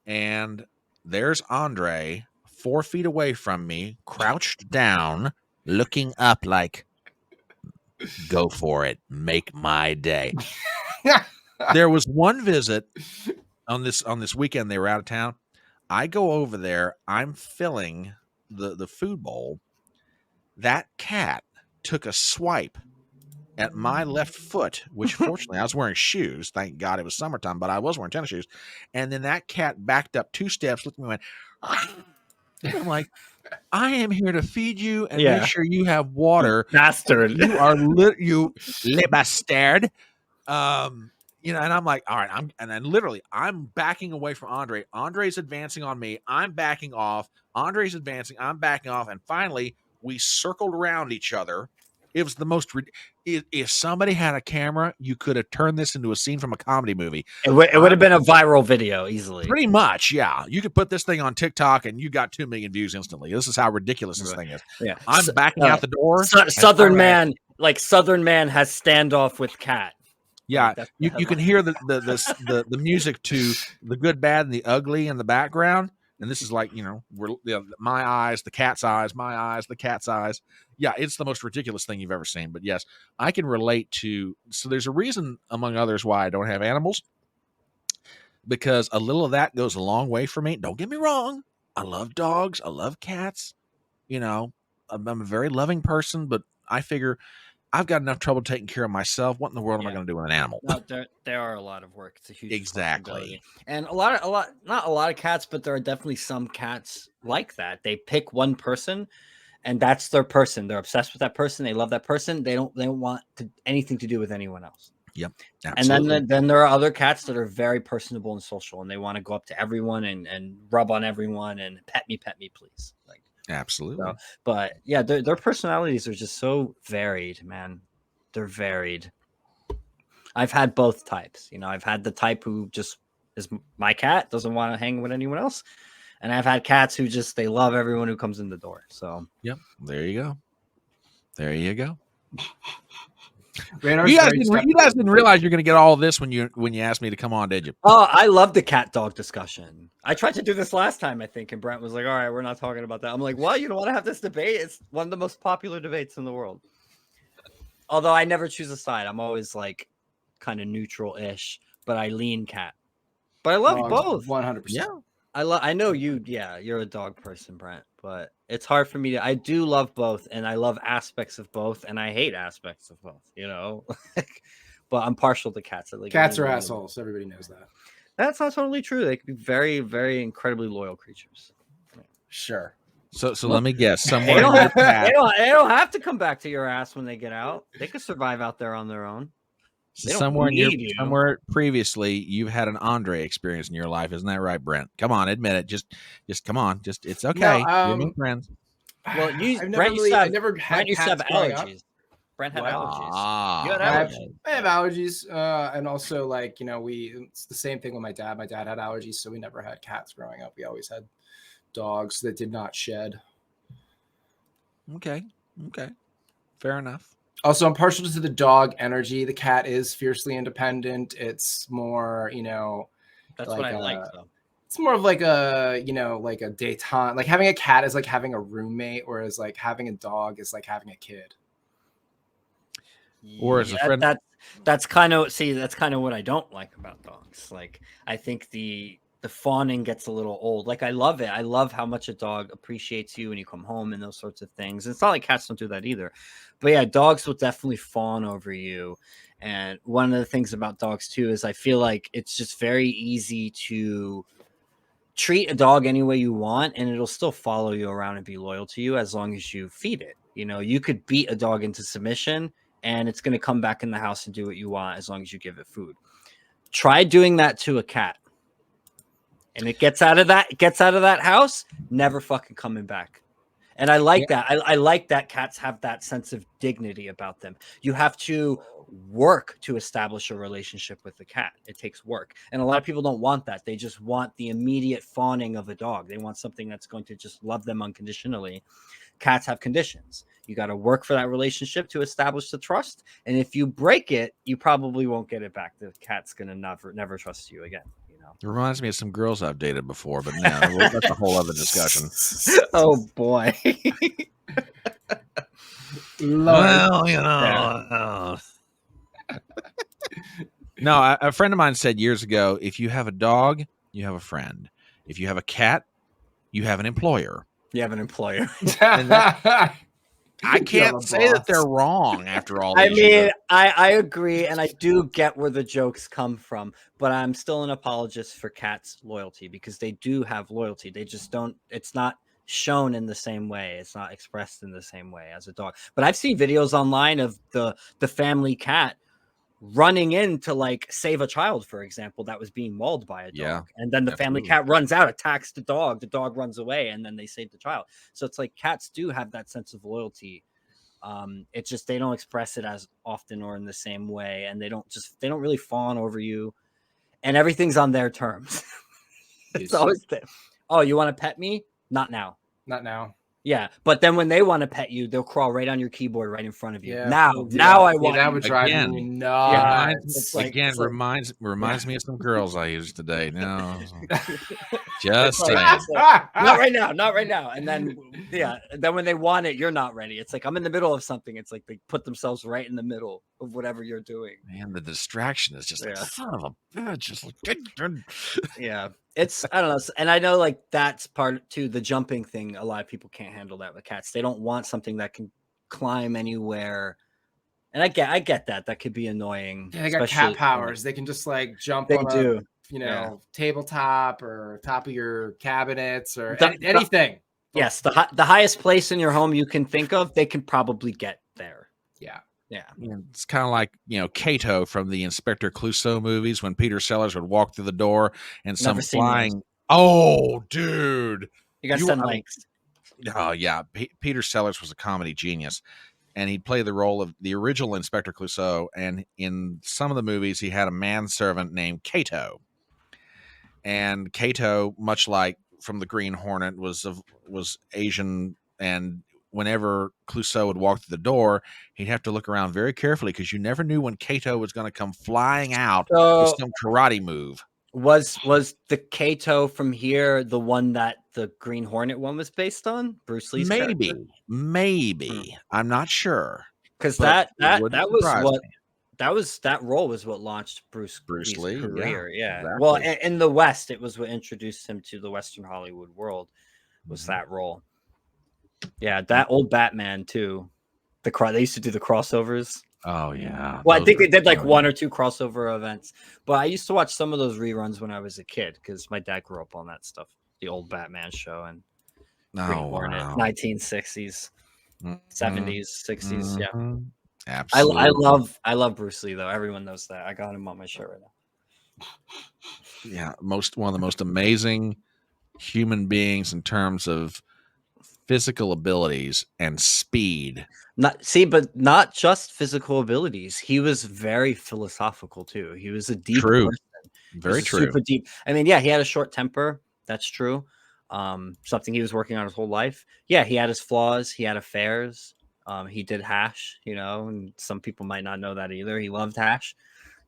And there's Andre 4 feet away from me, crouched down, looking up like, go for it, make my day. There was one visit on this weekend. They were out of town. I go over there. I'm filling the food bowl. That cat took a swipe at my left foot, which fortunately I was wearing shoes. Thank God it was summertime, but I was wearing tennis shoes. And then that cat backed up 2 steps, looked at me and went, I'm like, I am here to feed you and make sure you have water. Bastard. You are you le bastard. And I'm like, all right, I'm backing away from Andre. Andre's advancing on me. I'm backing off. Andre's advancing. I'm backing off. And finally, we circled around each other. It was the most. If somebody had a camera, you could have turned this into a scene from a comedy movie. It would have been a viral video easily. Pretty much, yeah. You could put this thing on TikTok and you got 2 million views instantly. This is how ridiculous this thing is. Yeah, I'm backing out the door. Southern man has standoff with cat. Yeah, you can hear the music to The Good, Bad, and the Ugly in the background. And this is like, my eyes, the cat's eyes, my eyes, the cat's eyes. Yeah, it's the most ridiculous thing you've ever seen. But yes, I can relate to. So there's a reason, among others, why I don't have animals. Because a little of that goes a long way for me. Don't get me wrong. I love dogs. I love cats. I'm a very loving person, but I figure I've got enough trouble taking care of myself. What in the world am I going to do with an animal? No, there are a lot of work. It's a huge exactly, and not a lot of cats, but there are definitely some cats like that. They pick one person, and that's their person. They're obsessed with that person. They love that person. They don't want anything to do with anyone else. Yep. Absolutely. And then there are other cats that are very personable and social, and they want to go up to everyone and rub on everyone and pet me, please. Like, absolutely. So, but yeah, their personalities are just so varied, man. They're varied. I've had both types. You know, I've had the type who just is my cat, doesn't want to hang with anyone else. And I've had cats who just, they love everyone who comes in the door. So, yep, there you go. There you go. You guys didn't realize you're going to get all of this when you asked me to come on, did you? Oh, I love the cat dog discussion. I tried to do this last time, I think, and Brent was like, all right, we're not talking about that. I'm like, well, you don't want to have this debate? It's one of the most popular debates in the world. Although I never choose a side. I'm always like kind of neutral-ish, but I lean cat. But I love both. 100%. Yeah. I know you, you're a dog person, Brent, but it's hard for me to, I do love both, and I love aspects of both, and I hate aspects of both, you know? But I'm partial to cats. Like, cats are assholes. Everybody knows that. That's not totally true. They can be very, very incredibly loyal creatures. Sure. So let me guess. Somewhere they don't have to come back to your ass when they get out. They could survive out there on their own. Somewhere previously, you've had an Andre experience in your life, isn't that right, Brent? Come on, admit it. Just come on. Just it's okay. No, You're friends. Well, I never had allergies. Brent had allergies. You had allergies. I have allergies, and also like it's the same thing with my dad. My dad had allergies, so we never had cats growing up. We always had dogs that did not shed. Okay, fair enough. Also, I'm partial to the dog energy. The cat is fiercely independent. It's more, that's like what I like though. It's more of like a, like a daytime, like having a cat is like having a roommate, whereas like having a dog is like having a kid. Or as a friend. That's kind of what I don't like about dogs. Like, I think the fawning gets a little old. Like, I love it. I love how much a dog appreciates you when you come home and those sorts of things. It's not like cats don't do that either. But yeah, dogs will definitely fawn over you. And one of the things about dogs too is I feel like it's just very easy to treat a dog any way you want, and it'll still follow you around and be loyal to you as long as you feed it. You could beat a dog into submission, and it's going to come back in the house and do what you want as long as you give it food. Try doing that to a cat. And it gets out of that house, never fucking coming back. And I like that. I like that cats have that sense of dignity about them. You have to work to establish a relationship with the cat. It takes work. And a lot of people don't want that. They just want the immediate fawning of a dog. They want something that's going to just love them unconditionally. Cats have conditions. You got to work for that relationship to establish the trust. And if you break it, you probably won't get it back. The cat's going to never trust you again. It reminds me of some girls I've dated before, but no, that's a whole other discussion. Oh boy. Well, No, a friend of mine said years ago, if you have a dog, you have a friend. If you have a cat, you have an employer. You have an employer. I can't say that they're wrong after all these years. I mean, I agree, and I do get where the jokes come from, but I'm still an apologist for cats' loyalty because they do have loyalty. They just don't, it's not shown in the same way. It's not expressed in the same way as a dog. But I've seen videos online of the family cat running in to like save a child, for example, that was being mauled by a dog. Yeah, and then the family cat runs out, attacks the dog runs away, and then they save the child. So it's like cats do have that sense of loyalty. It's just they don't express it as often or in the same way, and they don't really fawn over you, and everything's on their terms. It's always oh, you want to pet me? Not now. Yeah, but then when they want to pet you, they'll crawl right on your keyboard right in front of you. Now I want. That would drive me nuts. Reminds me of some girls I used today. No, just saying. Not right now. And then then when they want it, you're not ready. It's like I'm in the middle of something. It's like they put themselves right in the middle of whatever you're doing. Man, the distraction is just like son of a bitch. Just like, yeah. It's, I don't know. And I know like that's part too, the jumping thing. A lot of people can't handle that with cats. They don't want something that can climb anywhere. And I get that. That could be annoying. Yeah, they got cat powers. They can just like jump on a tabletop or top of your cabinets or anything. Yes. The highest place in your home you can think of, they can probably get there. Yeah. Yeah. It's kind of like, Cato from the Inspector Clouseau movies when Peter Sellers would walk through the door and some Never seen those. flying. Oh, dude. You got to send links. Oh, yeah. Peter Sellers was a comedy genius, and he'd play the role of the original Inspector Clouseau. And in some of the movies, he had a manservant named Cato. And Cato, much like from the Green Hornet, was Asian, and whenever Clouseau would walk through the door, he'd have to look around very carefully because you never knew when Cato was going to come flying out with some karate move. Was the Cato from here the one that the Green Hornet one was based on? Bruce Lee's character? Maybe. I'm not sure. Because that role was what launched Bruce Lee's career. Yeah. Exactly. Well, in the West, it was what introduced him to the Western Hollywood world. Was that role? Yeah, that old Batman too. They used to do the crossovers. Oh yeah. Well, I think they did like one or two crossover events, but I used to watch some of those reruns when I was a kid because my dad grew up on that stuff, the old Batman show and Green Hornet, 1960s, 70s, 60s. Yeah, absolutely. I love Bruce Lee though. Everyone knows that. I got him on my shirt right now. Yeah, one of the most amazing human beings in terms of physical abilities and speed. But not just physical abilities. He was very philosophical too. He was a deep person. Very true. Super deep. I mean, yeah, he had a short temper. That's true. Something he was working on his whole life. Yeah, he had his flaws. He had affairs. He did hash, and some people might not know that either. He loved hash.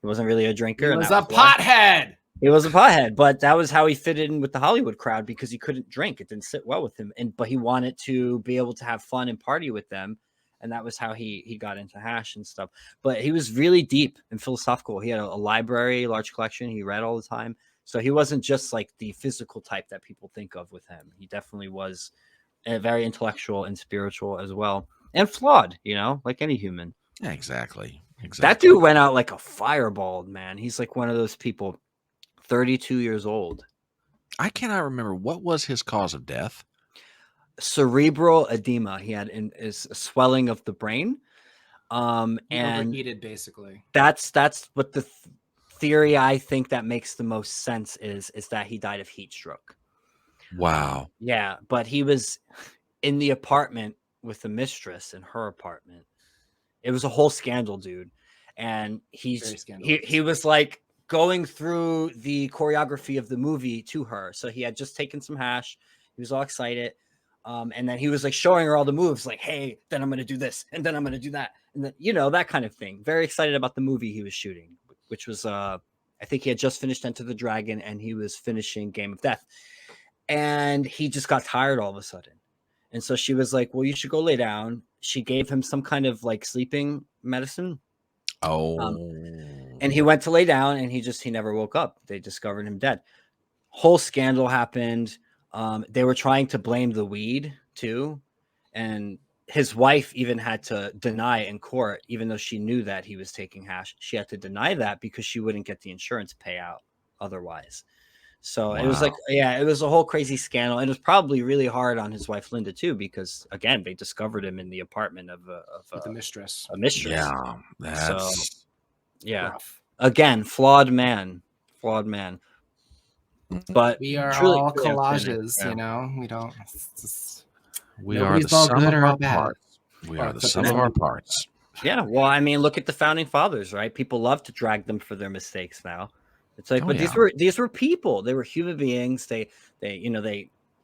He wasn't really a drinker. He was a pothead. He was a pothead, but that was how he fit in with the Hollywood crowd because he couldn't drink. It didn't sit well with him. But he wanted to be able to have fun and party with them. And that was how he got into hash and stuff. But he was really deep and philosophical. He had a library, large collection. He read all the time. So he wasn't just like the physical type that people think of with him. He definitely was very intellectual and spiritual as well. And flawed, like any human. Yeah, exactly. That dude went out like a fireball, man. He's like one of those people, 32 years old. I cannot remember. What was his cause of death? Cerebral edema. He had a swelling of the brain. And overheated, basically. That's what the theory I think that makes the most sense is that he died of heat stroke. Wow. Yeah, but he was in the apartment with the mistress in her apartment. It was a whole scandal, dude. And he was like going through the choreography of the movie to her. So he had just taken some hash. He was all excited. And then he was like showing her all the moves, like, hey, then I'm going to do this. And then I'm going to do that. And then, that kind of thing. Very excited about the movie he was shooting, which was, I think he had just finished Enter the Dragon and he was finishing Game of Death. And he just got tired all of a sudden. And so she was like, well, you should go lay down. She gave him some kind of like sleeping medicine. And he went to lay down and he never woke up. They discovered him dead. Whole scandal happened. They were trying to blame the weed too. And his wife even had to deny in court, even though she knew that he was taking hash. She had to deny that because she wouldn't get the insurance payout otherwise. So It was like, it was a whole crazy scandal. And it was probably really hard on his wife, Linda, too, because, again, they discovered him in the apartment of a mistress. A mistress. Yeah. That's rough. Again, flawed man. But we are all collages, we don't. We are the sum of our parts. We are the sum of our parts. Yeah. Well, I mean, look at the founding fathers, right? People love to drag them for their mistakes now. It's like, these were people. They were human beings. You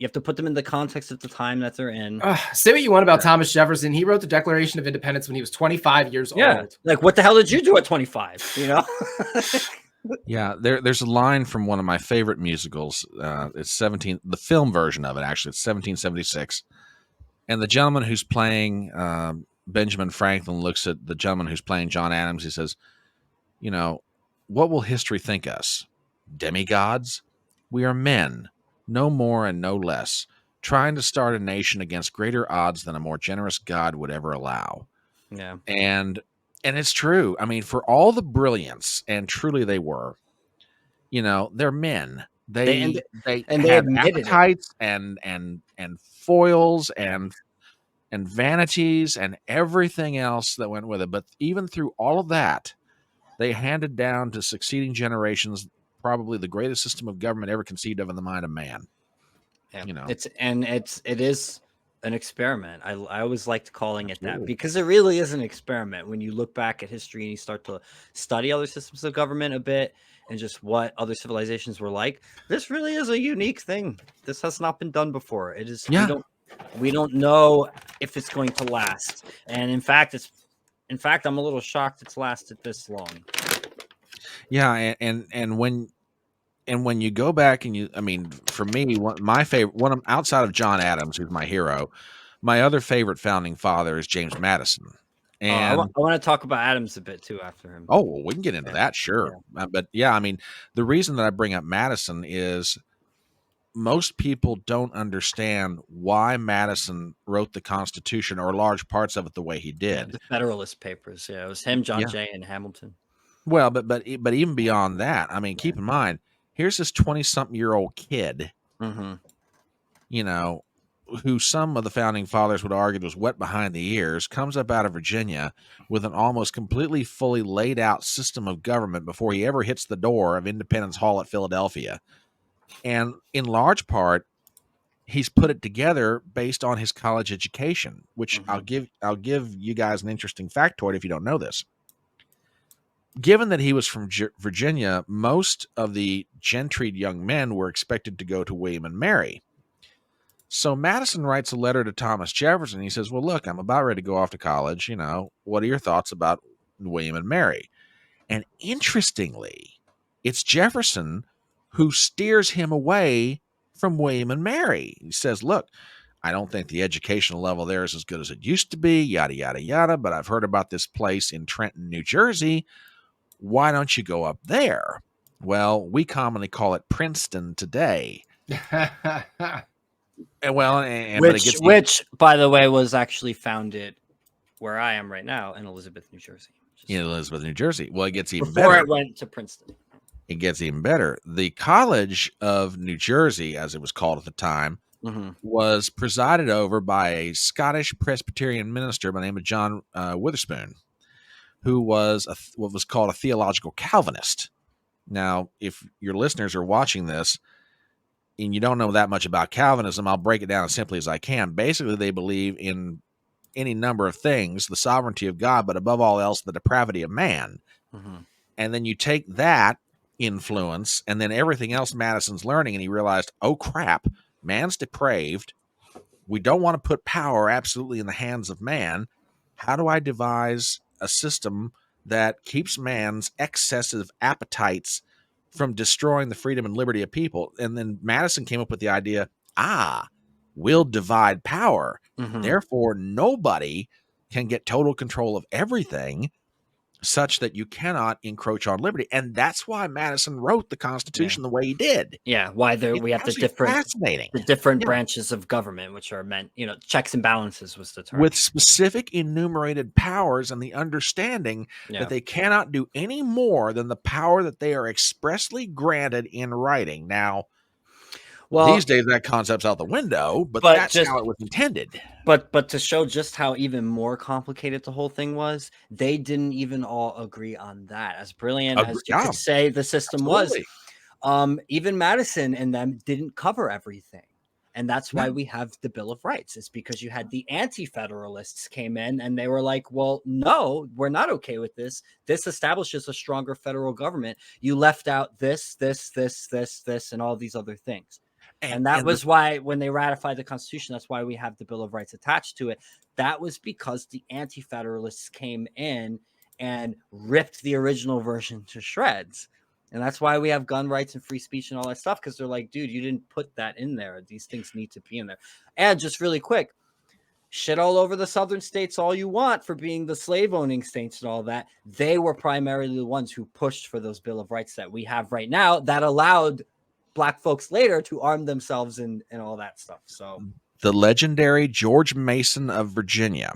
have to put them in the context of the time that they're in. Say what you want about Thomas Jefferson. He wrote the Declaration of Independence when he was 25 years old. Like, what the hell did you do at 25? Yeah, there's a line from one of my favorite musicals. It's the film version of it, actually. It's 1776. And the gentleman who's playing Benjamin Franklin looks at the gentleman who's playing John Adams. He says, what will history think us? Demigods? We are men, no more and no less, trying to start a nation against greater odds than a more generous God would ever allow. Yeah. And it's true. I mean, for all the brilliance, and truly they were, they're men. They have appetites and foils and and vanities and everything else that went with it. But even through all of that, they handed down to succeeding generations probably the greatest system of government ever conceived of in the mind of man. Yeah. You know, It is an experiment. I always liked calling it that because it really is an experiment when you look back at history and you start to study other systems of government a bit and just what other civilizations were like. This really is a unique thing. This has not been done before. It is we don't know if it's going to last. And in fact, I'm a little shocked it's lasted this long. Yeah, and when you go back and I mean, for me, my favorite one outside of John Adams, who's my hero, my other favorite founding father is James Madison. And I want to talk about Adams a bit too after him. Oh, well, we can get into that, sure. Yeah. But yeah, I mean, the reason that I bring up Madison is most people don't understand why Madison wrote the Constitution or large parts of it the way he did. The Federalist Papers, it was him, John Jay, and Hamilton. Well, but even beyond that, I mean, keep in mind, here's this 20-something-year-old kid, you know, who some of the founding fathers would argue was wet behind the ears, comes up out of Virginia with an almost completely fully laid out system of government before he ever hits the door of Independence Hall at Philadelphia. And in large part, he's put it together based on his college education, which I'll give you guys an interesting factoid if you don't know this. Given that he was from Virginia, most of the gentried young men were expected to go to William and Mary. So Madison writes a letter to Thomas Jefferson. He says, well, look, I'm about ready to go off to college. You know, what are your thoughts about William and Mary? And interestingly, it's Jefferson who steers him away from William and Mary. He says, look, I don't think the educational level there is as good as it used to be, yada, yada, yada, but I've heard about this place in Trenton, New Jersey. Why don't you go up there? Well, we commonly call it Princeton today. Which, by the way, was actually founded where I am right now in Elizabeth, New Jersey. In Elizabeth, New Jersey. Well, it gets even better. Before it went to Princeton. It gets even better. The College of New Jersey, as it was called at the time, was presided over by a Scottish Presbyterian minister by the name of John Witherspoon, who was what was called a theological Calvinist. Now, if your listeners are watching this and you don't know that much about Calvinism, I'll break it down as simply as I can. Basically, they believe in any number of things, the sovereignty of God, but above all else, the depravity of man. And then you take that influence and then everything else Madison's learning, and he realized, oh, crap, man's depraved. We don't want to put power absolutely in the hands of man. How do I devise a system that keeps man's excessive appetites from destroying the freedom and liberty of people? And then Madison came up with the idea, we'll divide power. Therefore, nobody can get total control of everything such that you cannot encroach on liberty. And that's why Madison wrote the Constitution the way he did. Yeah, why we have the different branches of government, which are meant, checks and balances was the term. With specific enumerated powers and the understanding that they cannot do any more than the power that they are expressly granted in writing. Now, these days that concept's out the window, but that's how it was intended. But to show just how even more complicated the whole thing was, they didn't even all agree on that. As brilliant as you could say the system was, even Madison and them didn't cover everything. And that's why we have the Bill of Rights. It's because you had the anti-federalists came in and they were like, well, no, we're not okay with this. This establishes a stronger federal government. You left out this, and all these other things. And that was why when they ratified the Constitution, that's why we have the Bill of Rights attached to it. That was because the anti-federalists came in and ripped the original version to shreds. And that's why we have gun rights and free speech and all that stuff, because they're like, dude, you didn't put that in there. These things need to be in there. And just really quick, shit all over the southern states all you want for being the slave-owning states and all that. They were primarily the ones who pushed for those Bill of Rights that we have right now that allowed Black folks later to arm themselves and all that stuff. So the legendary George Mason of Virginia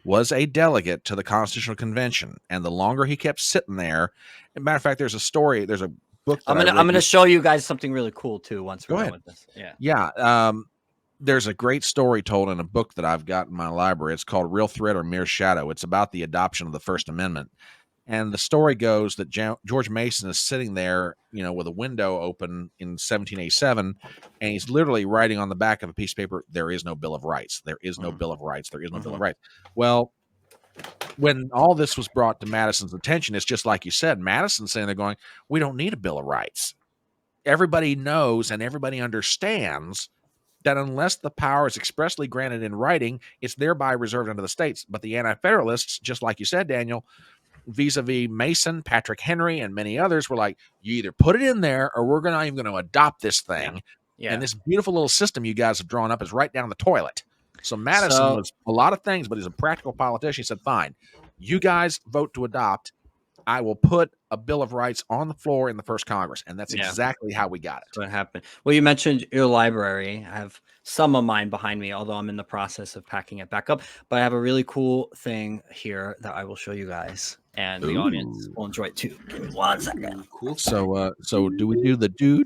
was a delegate to the Constitutional Convention, and the longer he kept sitting there, as a matter of fact, there's a book. I'm gonna show you guys something really cool too. Once we're done with this, there's a great story told in a book that I've got in my library. It's called Real Threat or Mere Shadow. It's about the adoption of the First Amendment. And the story goes that George Mason is sitting there, with a window open in 1787, and he's literally writing on the back of a piece of paper, "There is no Bill of Rights. There is no Bill of Rights. There is no Bill of Rights." Well, when all this was brought to Madison's attention, it's just like you said, Madison's saying, they're going, "We don't need a Bill of Rights." Everybody knows and everybody understands that unless the power is expressly granted in writing, it's thereby reserved unto the states. But the Anti-Federalists, just like you said, Daniel, vis-a-vis Mason, Patrick Henry, and many others, were like, you either put it in there or we're not even going to adopt this thing. Yeah. And this beautiful little system you guys have drawn up is right down the toilet. So Madison was a lot of things, but he's a practical politician. He said, fine, you guys vote to adopt. I will put a Bill of Rights on the floor in the first Congress. And that's exactly how we got it. That's what happened. Well, you mentioned your library. I have some of mine behind me, although I'm in the process of packing it back up. But I have a really cool thing here that I will show you guys. And the audience will enjoy it too. Give me 1 second. Cool. So do we do the do?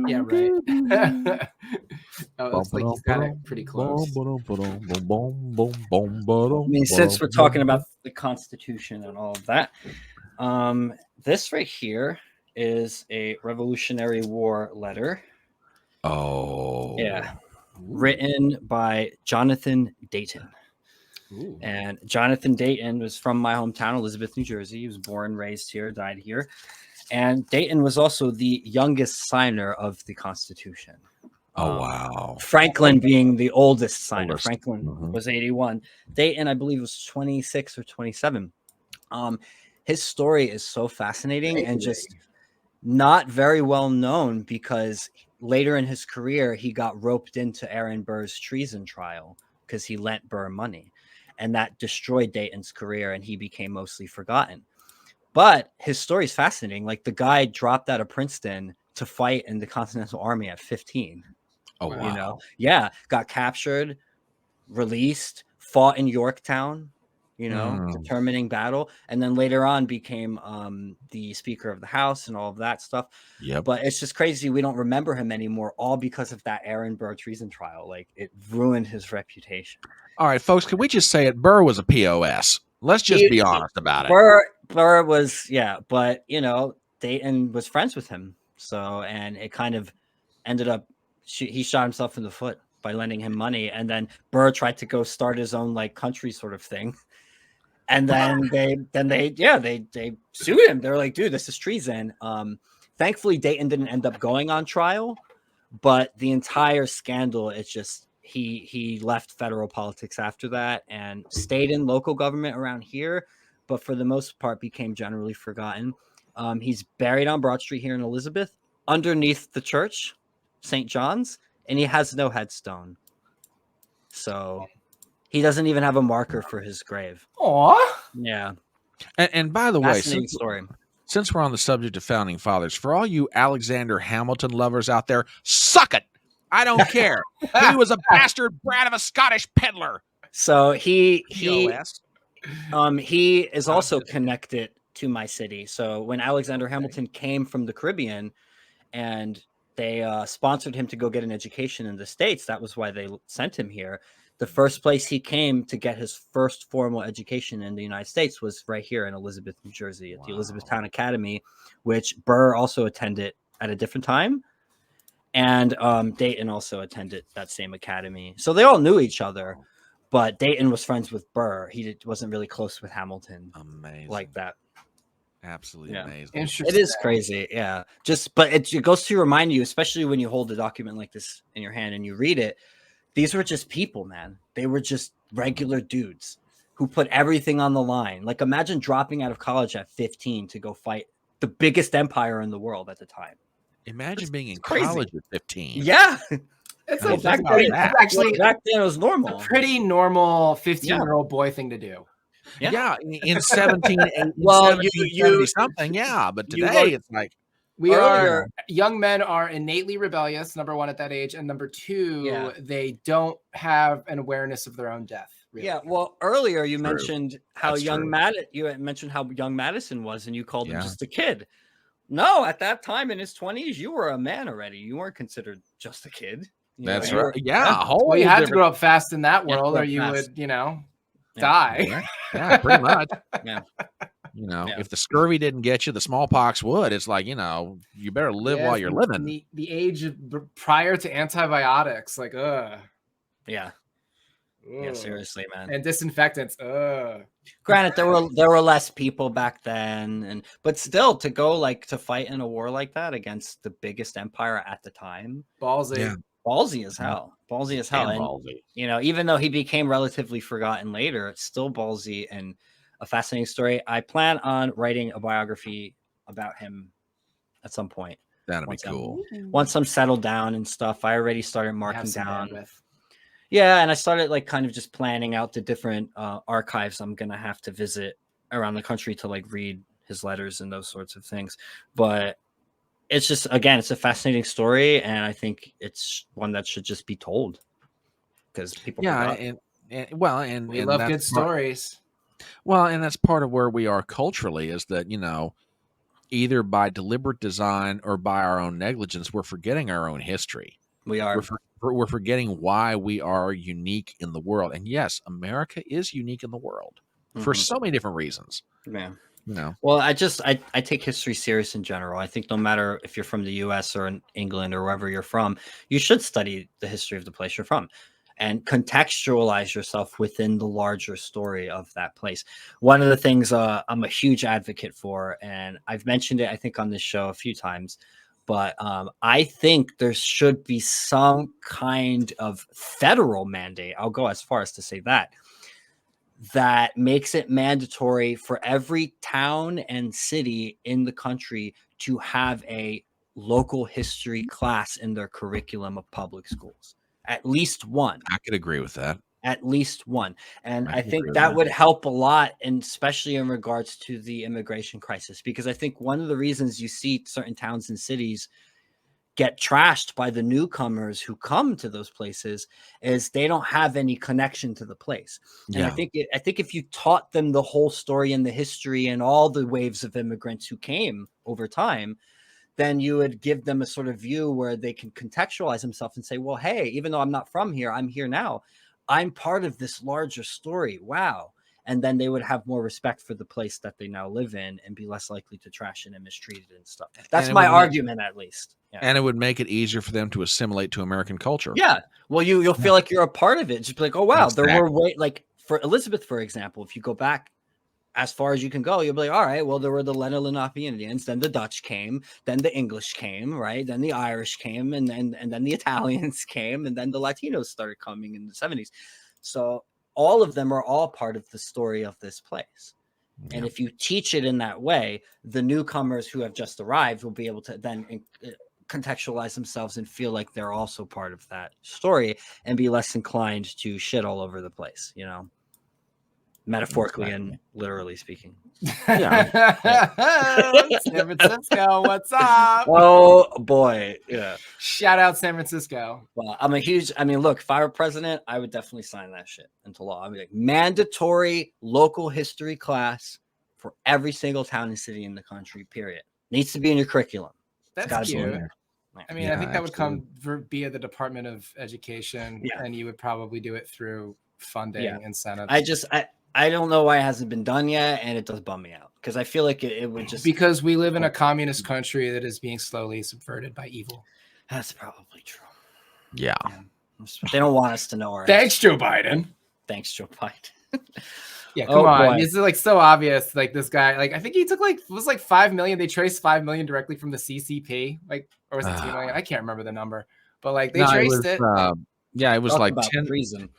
Yeah, right. Oh, it looks like he's got it pretty close. I mean, since we're talking about the Constitution and all of that, this right here is a Revolutionary War letter. Oh, yeah, written by Jonathan Dayton. Ooh. And Jonathan Dayton was from my hometown, Elizabeth, New Jersey. He was born, raised here, died here. And Dayton was also the youngest signer of the Constitution. Oh, wow. Franklin being the oldest signer. Franklin was 81. Dayton, I believe, was 26 or 27. His story is so fascinating and just not very well known, because later in his career, he got roped into Aaron Burr's treason trial because he lent Burr money. And that destroyed Dayton's career, and he became mostly forgotten. But his story is fascinating. Like, the guy dropped out of Princeton to fight in the Continental Army at 15. Oh, wow. Got captured, released, fought in Yorktown, determining battle. And then later on became the Speaker of the House and all of that stuff. Yep. But it's just crazy we don't remember him anymore, all because of that Aaron Burr treason trial. Like, it ruined his reputation. All right, folks, can we just say it? Burr was a POS. Let's just be honest about it. Burr was, but, Dayton was friends with him. So, and it kind of ended up, he shot himself in the foot by lending him money. And then Burr tried to go start his own, like, country sort of thing. And then they sued him. They were like, dude, this is treason. Thankfully, Dayton didn't end up going on trial, but the entire scandal, it's just, he left federal politics after that and stayed in local government around here, but for the most part became generally forgotten. He's buried on Broad Street here in Elizabeth, underneath the church, St. John's, and he has no headstone. So he doesn't even have a marker for his grave. Aw. Yeah. And by the way, since we're on the subject of founding fathers, for all you Alexander Hamilton lovers out there, suck it. I don't care. He was a bastard brat of a Scottish peddler. So he is also connected to my city. So when Alexander Hamilton came from the Caribbean and they sponsored him to go get an education in the States, that was why they sent him here. The first place he came to get his first formal education in the United States was right here in Elizabeth, New Jersey, at the Elizabethtown Academy, which Burr also attended at a different time. And Dayton also attended that same academy. So they all knew each other, but Dayton was friends with Burr. He wasn't really close with Hamilton. Amazing. Like that. Absolutely amazing. It is crazy. Yeah. But it goes to remind you, especially when you hold a document like this in your hand and you read it, these were just people, man. They were just regular dudes who put everything on the line. Like, imagine dropping out of college at 15 to go fight the biggest empire in the world at the time. Imagine being in college at 15. Yeah. It's like back then it was normal. A pretty normal 15-year-old boy thing to do. Yeah, in 17, well, 1770 something. Yeah, but today it's like young men are innately rebellious, number one, at that age, and number two, they don't have an awareness of their own death. Really. Yeah, well, earlier you mentioned how young Madison was, and you called him just a kid. No, at that time in his 20s, you were a man already. You weren't considered just a kid. That's right. Yeah. Well, you had to grow up fast in that world, or you would, die. Yeah, pretty much. Yeah. If the scurvy didn't get you, the smallpox would. It's like, you better live while you're living. The age prior to antibiotics, like, Yeah. Yeah, seriously, man. And disinfectants. Granted, there were less people back then, but still, to go to fight in a war like that against the biggest empire at the time, ballsy as hell. Ballsy as hell. And even though he became relatively forgotten later, it's still ballsy and a fascinating story. I plan on writing a biography about him at some point. That'd be cool. Once I'm settled down and stuff, I already started marking down. Yeah, and I started kind of just planning out the different archives I'm gonna have to visit around the country to read his letters and those sorts of things. But it's just, again, it's a fascinating story, and I think it's one that should just be told because people. Yeah, and we love good stories. Well, and that's part of where we are culturally, is that either by deliberate design or by our own negligence, we're forgetting our own history. We are. We're forgetting why we are unique in the world. And yes, America is unique in the world for so many different reasons. Yeah. Well, I take history serious in general. I think no matter if you're from the US or in England or wherever you're from, you should study the history of the place you're from and contextualize yourself within the larger story of that place. One of the things I'm a huge advocate for, and I've mentioned it, I think, on this show a few times, but I think there should be some kind of federal mandate. I'll go as far as to say that makes it mandatory for every town and city in the country to have a local history class in their curriculum of public schools. At least one. I could agree with that. At least one. And I think that would help a lot, and especially in regards to the immigration crisis, because I think one of the reasons you see certain towns and cities get trashed by the newcomers who come to those places is they don't have any connection to the place. And I think if you taught them the whole story and the history and all the waves of immigrants who came over time, then you would give them a sort of view where they can contextualize themselves and say, well, hey, even though I'm not from here, I'm here now. I'm part of this larger story. Wow. And then they would have more respect for the place that they now live in and be less likely to trash it and mistreat it and stuff. That's my argument, at least. Yeah. And it would make it easier for them to assimilate to American culture. Yeah. Well, you'll feel like you're a part of it. Just be like, oh, wow, there were for Elizabeth, for example, if you go back as far as you can go, you'll be like, all right, well, there were the Lenape Indians, then the Dutch came, then the English came, right? Then the Irish came, and then the Italians came, and then the Latinos started coming in the 70s. So all of them are all part of the story of this place. Yeah. And if you teach it in that way, the newcomers who have just arrived will be able to then contextualize themselves and feel like they're also part of that story and be less inclined to shit all over the place, metaphorically and literally speaking. Yeah. San Francisco, what's up? Oh boy. Yeah. Shout out San Francisco. Well, look, if I were president, I would definitely sign that shit into law. I'd be like, mandatory local history class for every single town and city in the country, period. Needs to be in your curriculum. That's cute. I mean, I think that would come via the Department of Education, and you would probably do it through funding incentives. I don't know why it hasn't been done yet, and it does bum me out because I feel like it would just... Because we live in a communist country that is being slowly subverted by evil. That's probably true. Yeah. They don't want us to know our... Thanks, Joe Biden. Thanks, Joe Biden. Yeah, come on. Boy. It's so obvious. This guy, I think he took it was 5 million. They traced 5 million directly from the CCP, or was it 2 million? I can't remember the number, but they traced it. It was like 10 reason.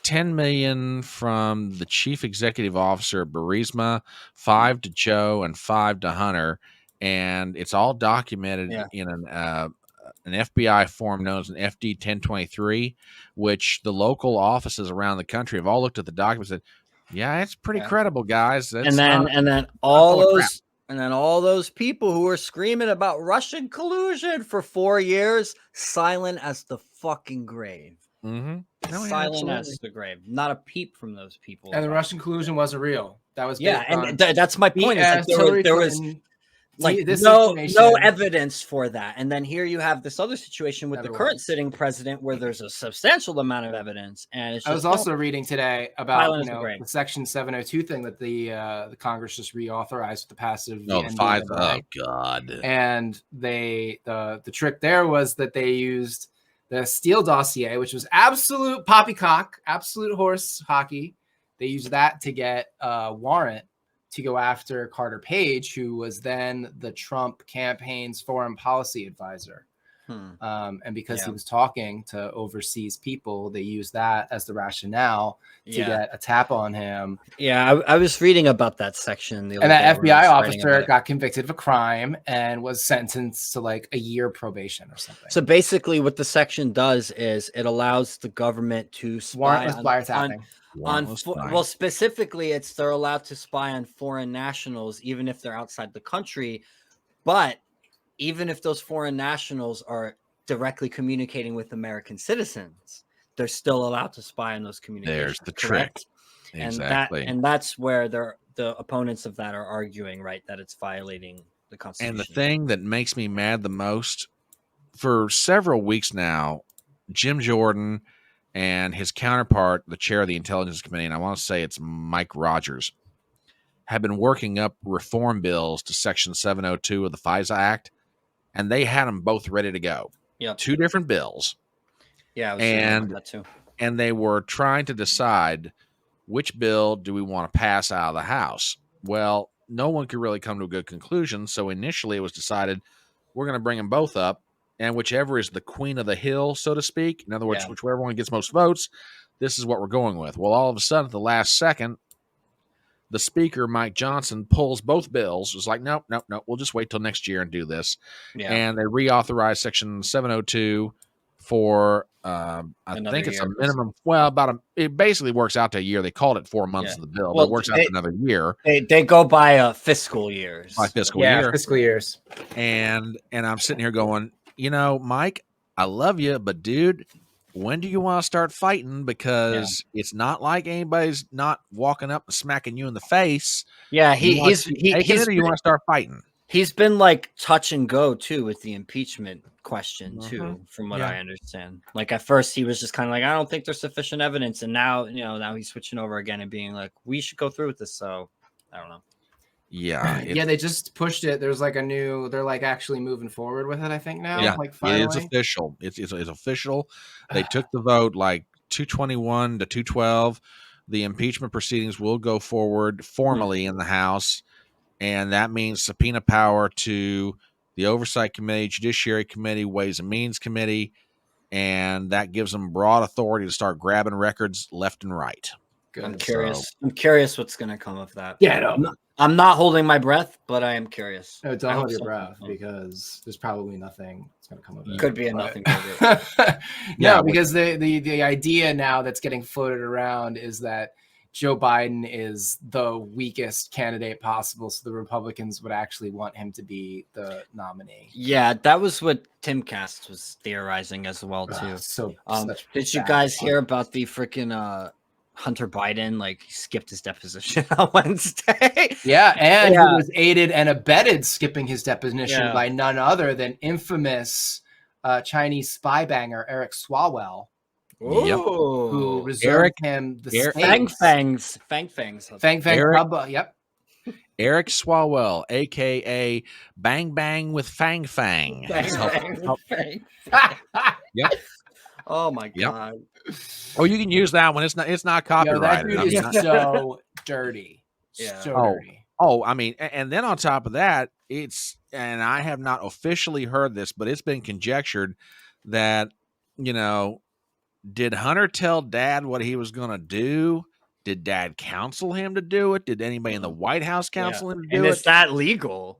10 million from the chief executive officer of Burisma, 5 to Joe, and 5 to Hunter. And it's all documented in an FBI form known as an FD 1023, which the local offices around the country have all looked at the documents and said, yeah, it's pretty credible, guys. And then all those people who were screaming about Russian collusion for 4 years, silent as the fucking grave. Mm-hmm. Silent as the grave. Not a peep from those people. And the Russian collusion wasn't real. That was and that's my point. like this no situation, evidence for that. And then here you have this other situation with the current sitting president where there's a substantial amount of evidence. And it's just, I was also reading today about the Section 702 thing that the Congress just reauthorized with the passage of the NDAA. Oh God! And the trick there was that they used the Steele dossier, which was absolute poppycock, absolute horse hockey. They used that to get a warrant to go after Carter Page, who was then the Trump campaign's foreign policy advisor. And because he was talking to overseas people, they used that as the rationale to get a tap on him. Yeah, I was reading about that section. And that FBI officer got convicted of a crime and was sentenced to like a year probation or something. So basically what the section does is it allows the government to spy well, specifically they're allowed to spy on foreign nationals, even if they're outside the country. But even if those foreign nationals are directly communicating with American citizens, they're still allowed to spy on those communications. There's the trick. Exactly. And that's where the opponents of that are arguing, right, that it's violating the Constitution. And the thing that makes me mad the most, for several weeks now, Jim Jordan and his counterpart, the chair of the Intelligence Committee, and I want to say it's Mike Rogers, have been working up reform bills to Section 702 of the FISA Act, and they had them both ready to go. Yeah, 2 different bills. Yeah, I was and that too. And they were trying to decide which bill do we want to pass out of the House. Well, no one could really come to a good conclusion, so initially it was decided we're going to bring them both up, and whichever is the queen of the hill, so to speak, in other words, whichever one gets most votes, this is what we're going with. Well, all of a sudden, at the last second, the speaker, Mike Johnson, pulls both bills. It's like, nope, we'll just wait till next year and do this. Yeah. And they reauthorize Section 702 for, I think it's a minimum. Well, it basically works out to a year. They called it 4 months in the bill, but it works out to another year. They go by fiscal years. By fiscal year. Fiscal years. And I'm sitting here going, Mike, I love you, but dude, when do you want to start fighting? Because it's not like anybody's not walking up and smacking you in the face. Yeah, or you want to start fighting? He's been like touch and go too with the impeachment question too, from what I understand. Like at first he was just kind of like, I don't think there's sufficient evidence, and now now he's switching over again and being like, we should go through with this. So I don't know. Yeah, they just pushed it. There's like they're like actually moving forward with it, I think now. Yeah, like finally. It is official. It's official. They took the vote like 221 to 212. The impeachment proceedings will go forward formally in the House, and that means subpoena power to the Oversight Committee, Judiciary Committee, Ways and Means Committee, and that gives them broad authority to start grabbing records left and right. Good. I'm curious. I'm curious what's going to come of that. Yeah, I'm not holding my breath, but I am curious. No, don't hold your breath because there's probably nothing that's going to come of it. Could be a nothing. Because the idea now that's getting floated around is that Joe Biden is the weakest candidate possible, so the Republicans would actually want him to be the nominee. Yeah, that was what Tim Cast was theorizing as well too. Did you guys hear about the freaking Hunter Biden, like, skipped his deposition on Wednesday? Yeah, and he was aided and abetted skipping his deposition by none other than infamous Chinese spy banger Eric Swalwell, who reserved him the Fang Bubba. Yep. Eric Swalwell, a.k.a. Bang Bang with Fang Fang. Yep. Oh my God. Oh, you can use that one. It's not copyrighted. That dude is so dirty. Yeah. So dirty. Oh, I mean, and then on top of that, and I have not officially heard this, but it's been conjectured that, did Hunter tell Dad what he was going to do? Did Dad counsel him to do it? Did anybody in the White House counsel him to do it? And is that legal?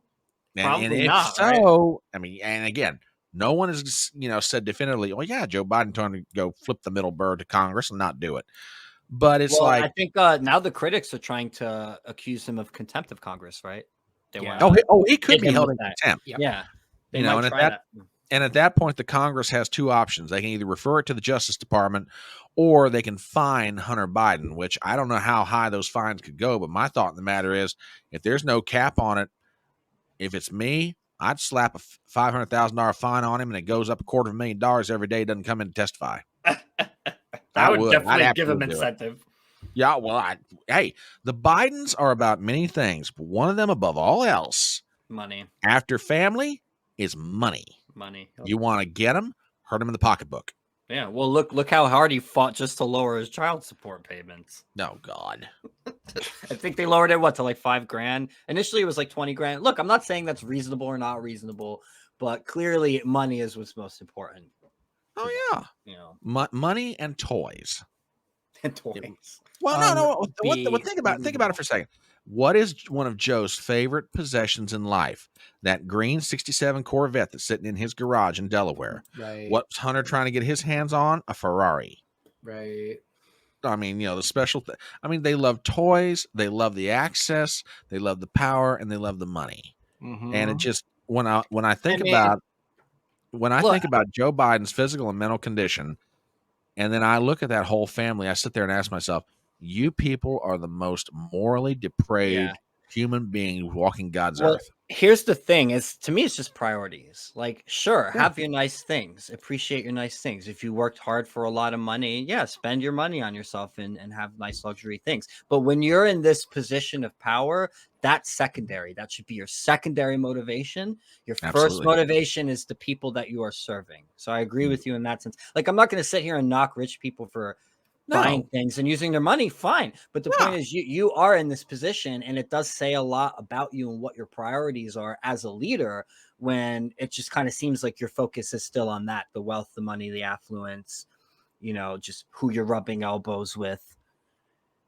Probably not. So, right? I mean, and again, no one has, said definitively, oh, yeah, Joe Biden trying to go flip the middle bird to Congress and not do it. But it's I think now the critics are trying to accuse him of contempt of Congress, right? He could be held in contempt. Yeah. And at that point, the Congress has 2 options. They can either refer it to the Justice Department or they can fine Hunter Biden, which I don't know how high those fines could go. But my thought in the matter is if there's no cap on it, If it's me, I'd slap a $500,000 fine on him, and it goes up $250,000 every day. He doesn't come in to testify. I would definitely I'd give him absolutely do it. incentive. Yeah, well, hey, the Bidens are about many things, but one of them above all else, Money. after family, is money. Money. You want to get them, hurt them in the pocketbook. Yeah, well, look how hard he fought just to lower his child support payments. No, God. I think they lowered it to like $5,000. Initially, it was like 20 grand. Look, I'm not saying that's reasonable or not reasonable, but clearly, money is what's most important. Oh yeah, You know, money and toys. and toys. Well, no. Think about it for a second. What is one of Joe's favorite possessions in life? That green '67 Corvette that's sitting in his garage in Delaware. Right. What's Hunter trying to get his hands on? A Ferrari. Right. I mean, the special thing. I mean, they love toys. They love the access. They love the power, and they love the money. Mm-hmm. And it just when I think about Joe Biden's physical and mental condition, and then I look at that whole family, I sit there and ask myself, you people are the most morally depraved human being walking God's earth. Here's the thing: to me, it's just priorities. Like, sure, have your nice things, appreciate your nice things. If you worked hard for a lot of money, spend your money on yourself and have nice luxury things. But when you're in this position of power, that's secondary. That should be your secondary motivation. Your first motivation is the people that you are serving. So I agree with you in that sense. Like, I'm not going to sit here and knock rich people for buying things and using their money, fine. But the point is, you are in this position, and it does say a lot about you and what your priorities are as a leader, when it just kind of seems like your focus is still on that, the wealth, the money, the affluence, just who you're rubbing elbows with.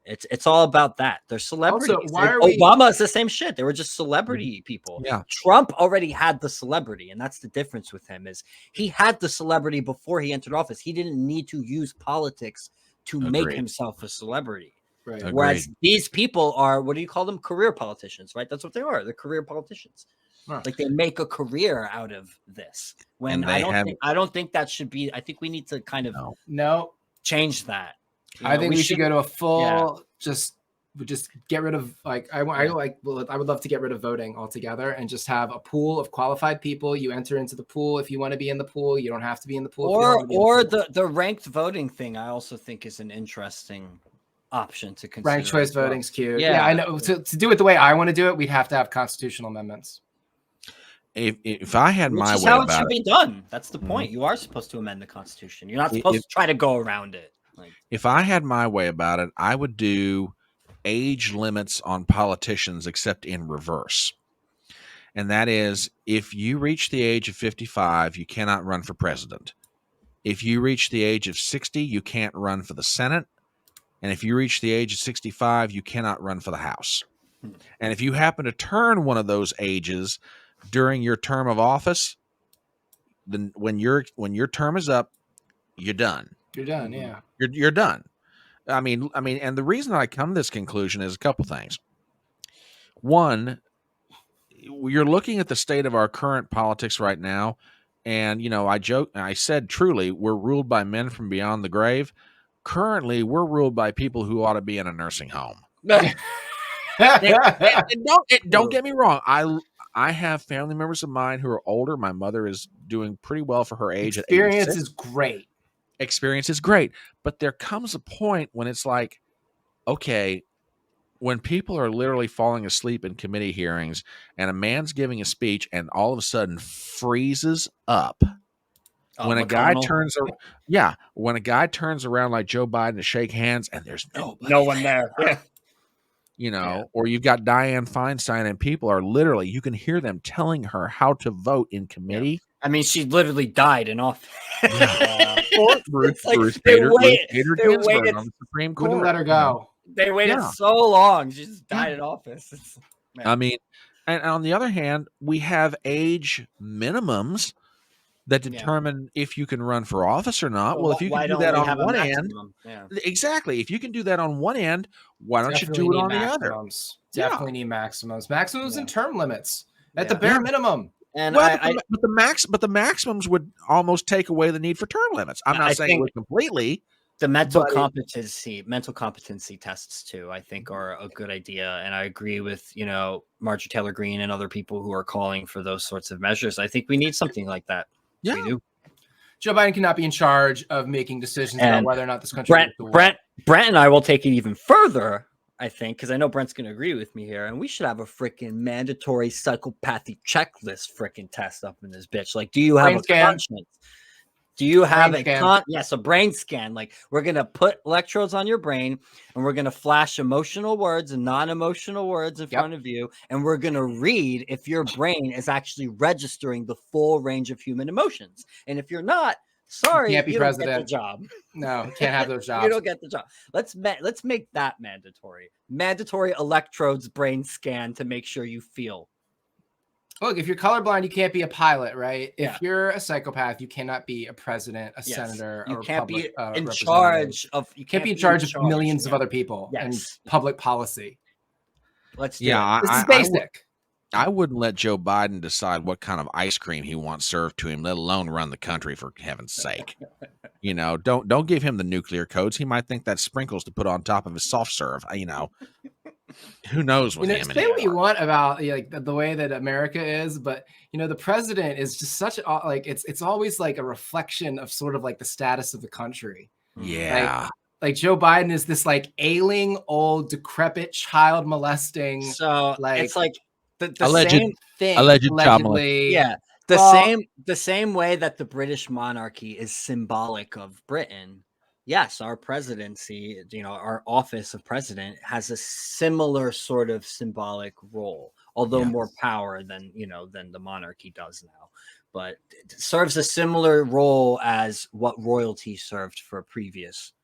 It's all about that. They're celebrities. Also, Obama is the same shit. They were just celebrity people. Yeah. Trump already had the celebrity, and that's the difference with him, is he had the celebrity before he entered office. He didn't need to use politics to make himself a celebrity. Right. Whereas these people are, what do you call them? Career politicians, right? That's what they are. They're career politicians. Right. Like, they make a career out of this. When I don't think that should be. I think we need to kind of change that. I think we should go to a full just get rid of, like, I would love to get rid of voting altogether and just have a pool of qualified people. You enter into the pool if you want to be in the pool. You don't have to be in the pool. Or the ranked voting thing, I also think is an interesting option to consider. Ranked choice voting's cute. Yeah, I know. To do it the way I want to do it, we'd have to have constitutional amendments. If I had my way how about it should be done. That's the point. You are supposed to amend the Constitution. You're not supposed to try to go around it. If I had my way about it, I would do age limits on politicians, except in reverse. And that is, if you reach the age of 55, you cannot run for president. If you reach the age of 60, you can't run for the Senate. And if you reach the age of 65, you cannot run for the House. And if you happen to turn one of those ages during your term of office, then when your term is up, you're done. You're done, yeah. You're done. I mean, and the reason I come to this conclusion is a couple things. One, you're looking at the state of our current politics right now, and I said truly, we're ruled by men from beyond the grave. Currently, we're ruled by people who ought to be in a nursing home. and don't get me wrong. I have family members of mine who are older. My mother is doing pretty well for her age. Experience is great. Experience is great, but there comes a point when it's like, okay, when people are literally falling asleep in committee hearings and a man's giving a speech and all of a sudden freezes up. When a guy turns around like Joe Biden to shake hands and there's no one there. Or you've got Dianne Feinstein and people are literally, you can hear them telling her how to vote in committee. Yeah. I mean, she literally died in office. Ruth Bader Ginsburg on the Supreme Court. Wouldn't let her go. They waited so long. She just died in office. I mean, and on the other hand, we have age minimums that determine if you can run for office or not. Well, if you can do that on one end, exactly. If you can do that on one end, why don't you do it on the other? Definitely need maximums. Maximums and term limits at the bare minimum. And but the maximums would almost take away the need for term limits. I'm not saying it would completely. The mental competency tests too, I think, are a good idea. And I agree with, Marjorie Taylor Greene and other people who are calling for those sorts of measures. I think we need something like that. Yeah. We do. Joe Biden cannot be in charge of making decisions about whether or not this country. Brent and I will take it even further, I think, because I know Brent's going to agree with me here. And we should have a freaking mandatory psychopathy checklist freaking test up in this bitch. Like, do you have a conscience? Do you have a brain scan? Like, we're going to put electrodes on your brain and we're going to flash emotional words and non-emotional words in front of you. And we're going to read if your brain is actually registering the full range of human emotions. And if you're not, sorry, you don't get the job. No, you can't have those jobs. You don't get the job. Let's make that mandatory. Mandatory electrodes brain scan to make sure you feel. Look, if you're colorblind, you can't be a pilot, right? Yeah. If you're a psychopath, you cannot be a president, a senator, you or can't be in charge of. You can't be in charge of millions of other people and public policy. Let's do it. This is basic. I wouldn't let Joe Biden decide what kind of ice cream he wants served to him, let alone run the country, for heaven's sake. Don't give him the nuclear codes. He might think that's sprinkles to put on top of his soft serve. Who knows what him? Say what you want about the way that America is, but the president is just such it's always like a reflection of sort of like the status of the country. Yeah. Like Joe Biden is this like ailing, old, decrepit, child molesting. So it's like the alleged, same thing. Allegedly. Yeah. The same way that the British monarchy is symbolic of Britain. Yes, our presidency, our office of president has a similar sort of symbolic role, although more power than the monarchy does now. But it serves a similar role as what royalty served for previous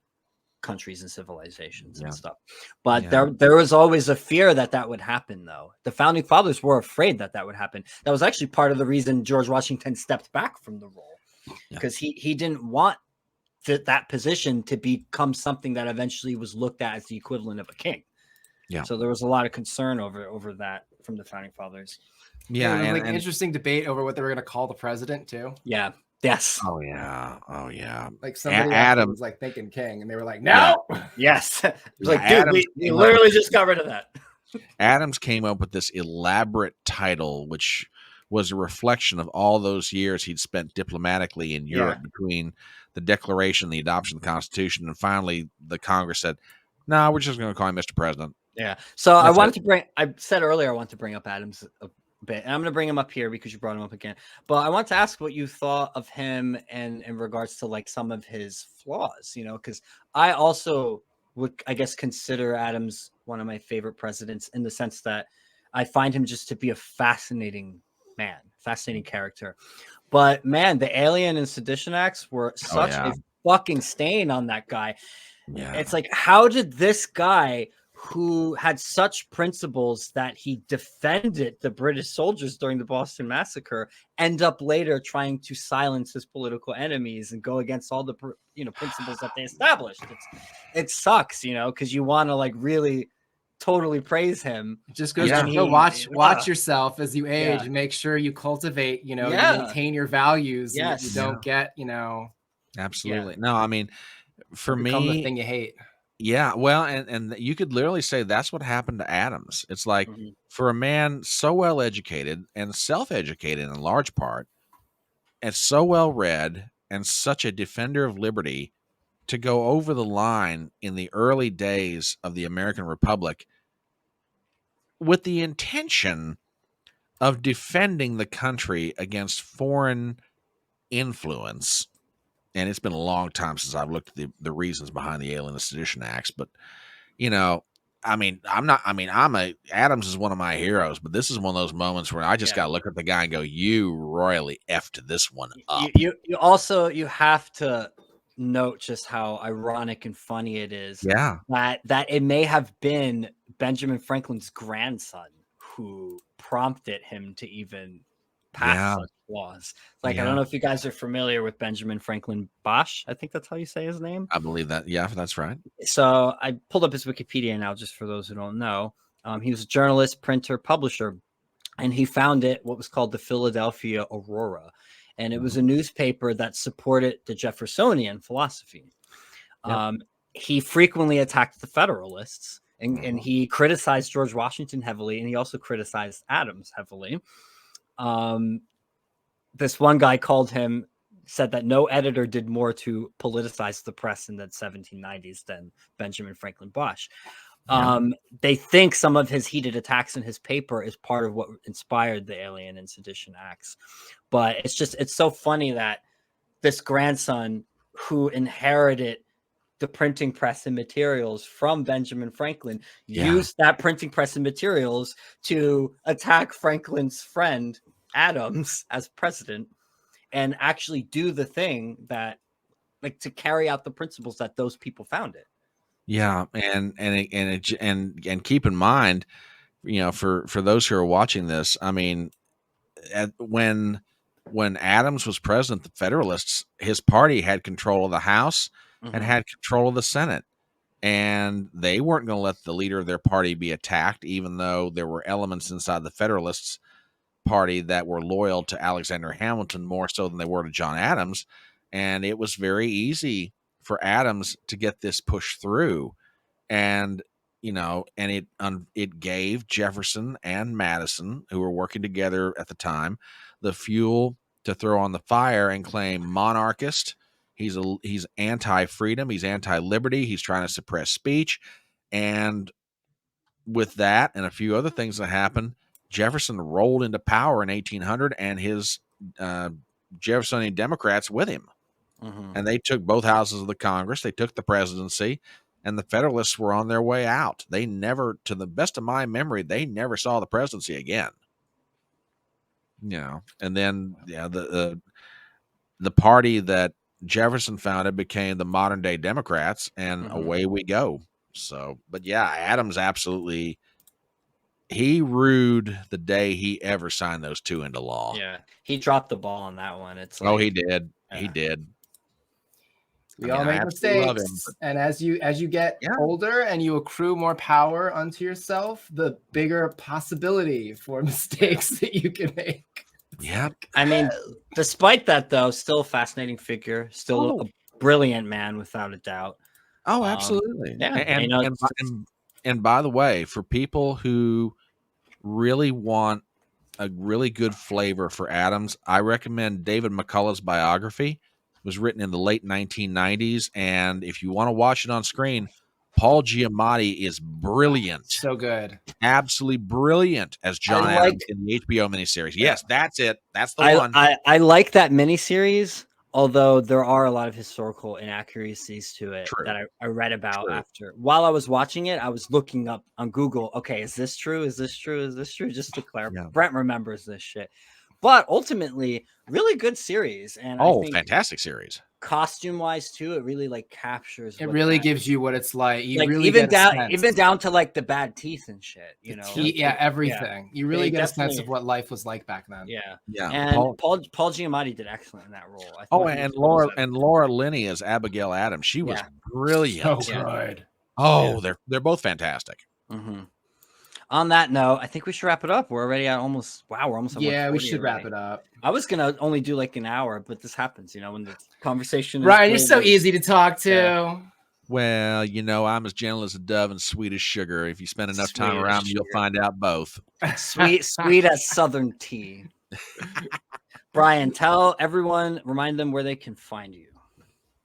countries and civilizations and stuff. But there was always a fear that would happen, though. The founding fathers were afraid that would happen. That was actually part of the reason George Washington stepped back from the role, because he didn't want that position to become something that eventually was looked at as the equivalent of a king. Yeah. So there was a lot of concern over that from the founding fathers. Yeah, and interesting debate over what they were going to call the president too. Yeah. Yes. Oh yeah. Like somebody was like thinking king, and they were like, "No." Yes. It was like, dude, we literally just got rid of that. Adams came up with this elaborate title, which was a reflection of all those years he'd spent diplomatically in Europe between the Declaration, the adoption of the Constitution, and finally the Congress said, "No, we're just going to call him Mr. President." Yeah. So I said earlier I want to bring up Adams a bit, and I'm going to bring him up here because you brought him up again. But I want to ask what you thought of him and in regards to like some of his flaws, because I also would, I guess, consider Adams one of my favorite presidents in the sense that I find him just to be a fascinating man, fascinating character. But man, the Alien and Sedition Acts were such a fucking stain on that guy. Yeah. It's like, how did this guy who had such principles that he defended the British soldiers during the Boston Massacre end up later trying to silence his political enemies and go against all the principles that they established? It sucks, because you want to like really totally praise him. It just goes to watch yourself as you age and make sure you cultivate, you maintain your values. Yes. You don't get, Absolutely. No, I mean, for me, the thing you hate. Yeah, well, and you could literally say that's what happened to Adams. It's like for a man so well educated and self-educated in large part, and so well read and such a defender of liberty, to go over the line in the early days of the American Republic with the intention of defending the country against foreign influence. And it's been a long time since I've looked at the reasons behind the Alien and Sedition Acts, but Adams is one of my heroes, but this is one of those moments where I just got to look at the guy and go, "You royally effed this one up." You have to note just how ironic and funny it is. That it may have been Benjamin Franklin's grandson who prompted him to even pass such laws. Like, I don't know if you guys are familiar with Benjamin Franklin Bosch. I think that's how you say his name. I believe that. Yeah, that's right. So I pulled up his Wikipedia now, just for those who don't know. He was a journalist, printer, publisher, and he founded what was called the Philadelphia Aurora. And it was a newspaper that supported the Jeffersonian philosophy. Yep. He frequently attacked the Federalists, and he criticized George Washington heavily, and he also criticized Adams heavily. This one guy said that no editor did more to politicize the press in the 1790s than Benjamin Franklin Bush. They think some of his heated attacks in his paper is part of what inspired the Alien and Sedition Acts. But it's so funny that this grandson who inherited the printing press and materials from Benjamin Franklin used that printing press and materials to attack Franklin's friend Adams as president, and actually do the thing that, like, to carry out the principles that those people founded. Yeah, and keep in mind, for those who are watching this, I mean, when Adams was president, the Federalists, his party had control of the House and had control of the Senate, and they weren't going to let the leader of their party be attacked, even though there were elements inside the Federalists party that were loyal to Alexander Hamilton more so than they were to John Adams, and it was very easy for Adams to get this pushed through, and it gave Jefferson and Madison, who were working together at the time, the fuel to throw on the fire and claim monarchist. He's anti-freedom, he's anti-liberty, he's trying to suppress speech, and with that and a few other things that happened, Jefferson rolled into power in 1800, and his Jeffersonian Democrats with him. And they took both houses of the Congress, they took the presidency, and the Federalists were on their way out. They never, to the best of my memory, they never saw the presidency again. And then the party that Jefferson founded became the modern day Democrats, and away we go. So, but yeah, Adams absolutely, he rued the day he ever signed those two into law. Yeah, he dropped the ball on that one. It's like, he did. He did. We all make mistakes, and as you get older and you accrue more power unto yourself, the bigger possibility for mistakes that you can make. Yeah, I mean, despite that, though, still a fascinating figure, still a brilliant man without a doubt. Oh, absolutely. Yeah, and by the way, for people who really want a really good flavor for Adams, I recommend David McCullough's biography. It was written in the late 1990s, and if you want to watch it on screen, Paul Giamatti is brilliant. So good. Absolutely brilliant as John Adams in the HBO miniseries. Yes, that's it. That's the one. I like that miniseries, although there are a lot of historical inaccuracies to it that I read about after. While I was watching it, I was looking up on Google, okay, is this true? Is this true? Is this true? Just to clarify. Yeah. Brent remembers this shit. But ultimately, really good series. And I think fantastic series. Costume-wise, too, it really like captures. It really gives you what it's like. You like really even down to like the bad teeth and shit. You know, everything. Yeah. You really get a sense of what life was like back then. Yeah. And Paul Giamatti did excellent in that role. And Laura Linney as Abigail Adams. She was brilliant. So good. Oh, they're both fantastic. On that note, I think we should wrap it up. We're already at almost. Wow, we're almost. Yeah, we should wrap it up. I was gonna only do like an hour, but this happens, when the conversation. Ryan, you're so easy to talk to. Yeah. Well, I'm as gentle as a dove and sweet as sugar. If you spend enough time around me, you'll find out both. Sweet as Southern tea. Brian, tell everyone, remind them where they can find you.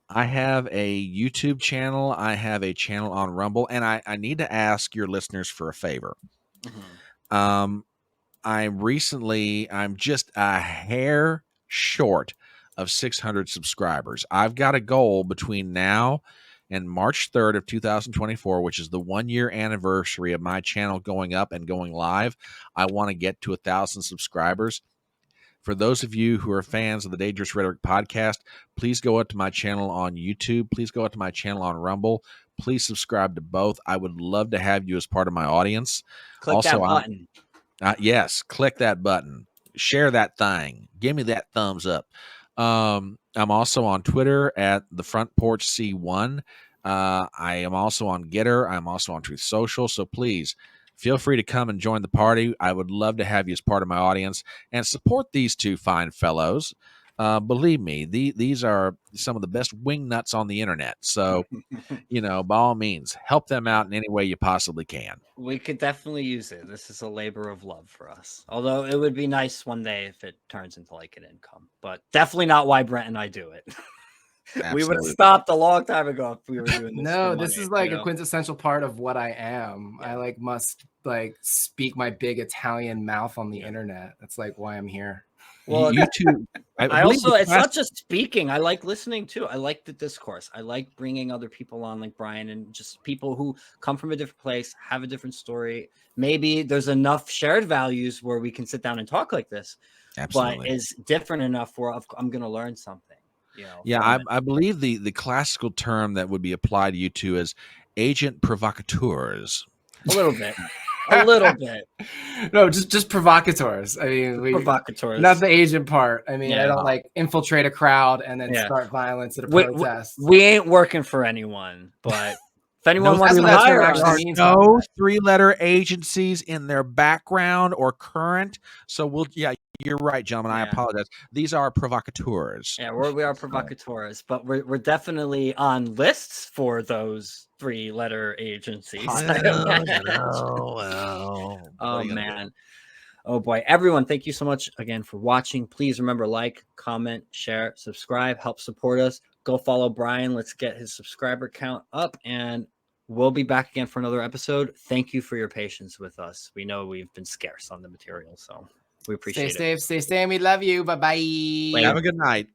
I have a YouTube channel. I have a channel on Rumble, and I need to ask your listeners for a favor. I'm just a hair short of 600 subscribers. I've got a goal between now and March 3rd of 2024, which is the 1-year anniversary of my channel going up and going live. I want to get to 1,000 subscribers. For those of you who are fans of the Dangerous Rhetoric podcast, please go up to my channel on YouTube. Please go up to my channel on Rumble. Please subscribe to both. I would love to have you as part of my audience. Click that button. Yes, click that button. Share that thing. Give me that thumbs up. I'm also on Twitter at the Front Porch C1. I am also on Gettr. I'm also on Truth Social. So please feel free to come and join the party. I would love to have you as part of my audience and support these two fine fellows. Believe me, these are some of the best wing nuts on the internet. So, by all means, help them out in any way you possibly can. We could definitely use it. This is a labor of love for us. Although it would be nice one day if it turns into like an income, but definitely not why Brent and I do it. We would have stopped a long time ago if we were doing this. No, this is like a quintessential part of what I am. Yeah. I must speak my big Italian mouth on the internet. That's like why I'm here. Well, you two. I also, it's not just speaking. I like listening too. I like the discourse. I like bringing other people on, like Brian, and just people who come from a different place, have a different story. Maybe there's enough shared values where we can sit down and talk like this. Absolutely. But is different enough where I'm going to learn something. Yeah, I believe the classical term that would be applied to you two is agent provocateurs. A little bit. A little bit. No, just provocateurs. I mean, provocateurs. Not the agent part. I mean, I don't infiltrate a crowd and then start violence at a protest. We ain't working for anyone, but if anyone wants to hire us, no 3-letter agencies in their background or current. So you're right, gentlemen. I apologize. These are provocateurs. Yeah, we are provocateurs, but we're definitely on lists for those 3-letter agencies. Oh man. Oh boy. Everyone, thank you so much again for watching. Please remember, like, comment, share, subscribe, help support us. Go follow Brian. Let's get his subscriber count up, and we'll be back again for another episode. Thank you for your patience with us. We know we've been scarce on the material, so we appreciate it. Stay safe, stay sane. We love you. Bye-bye. Have a good night.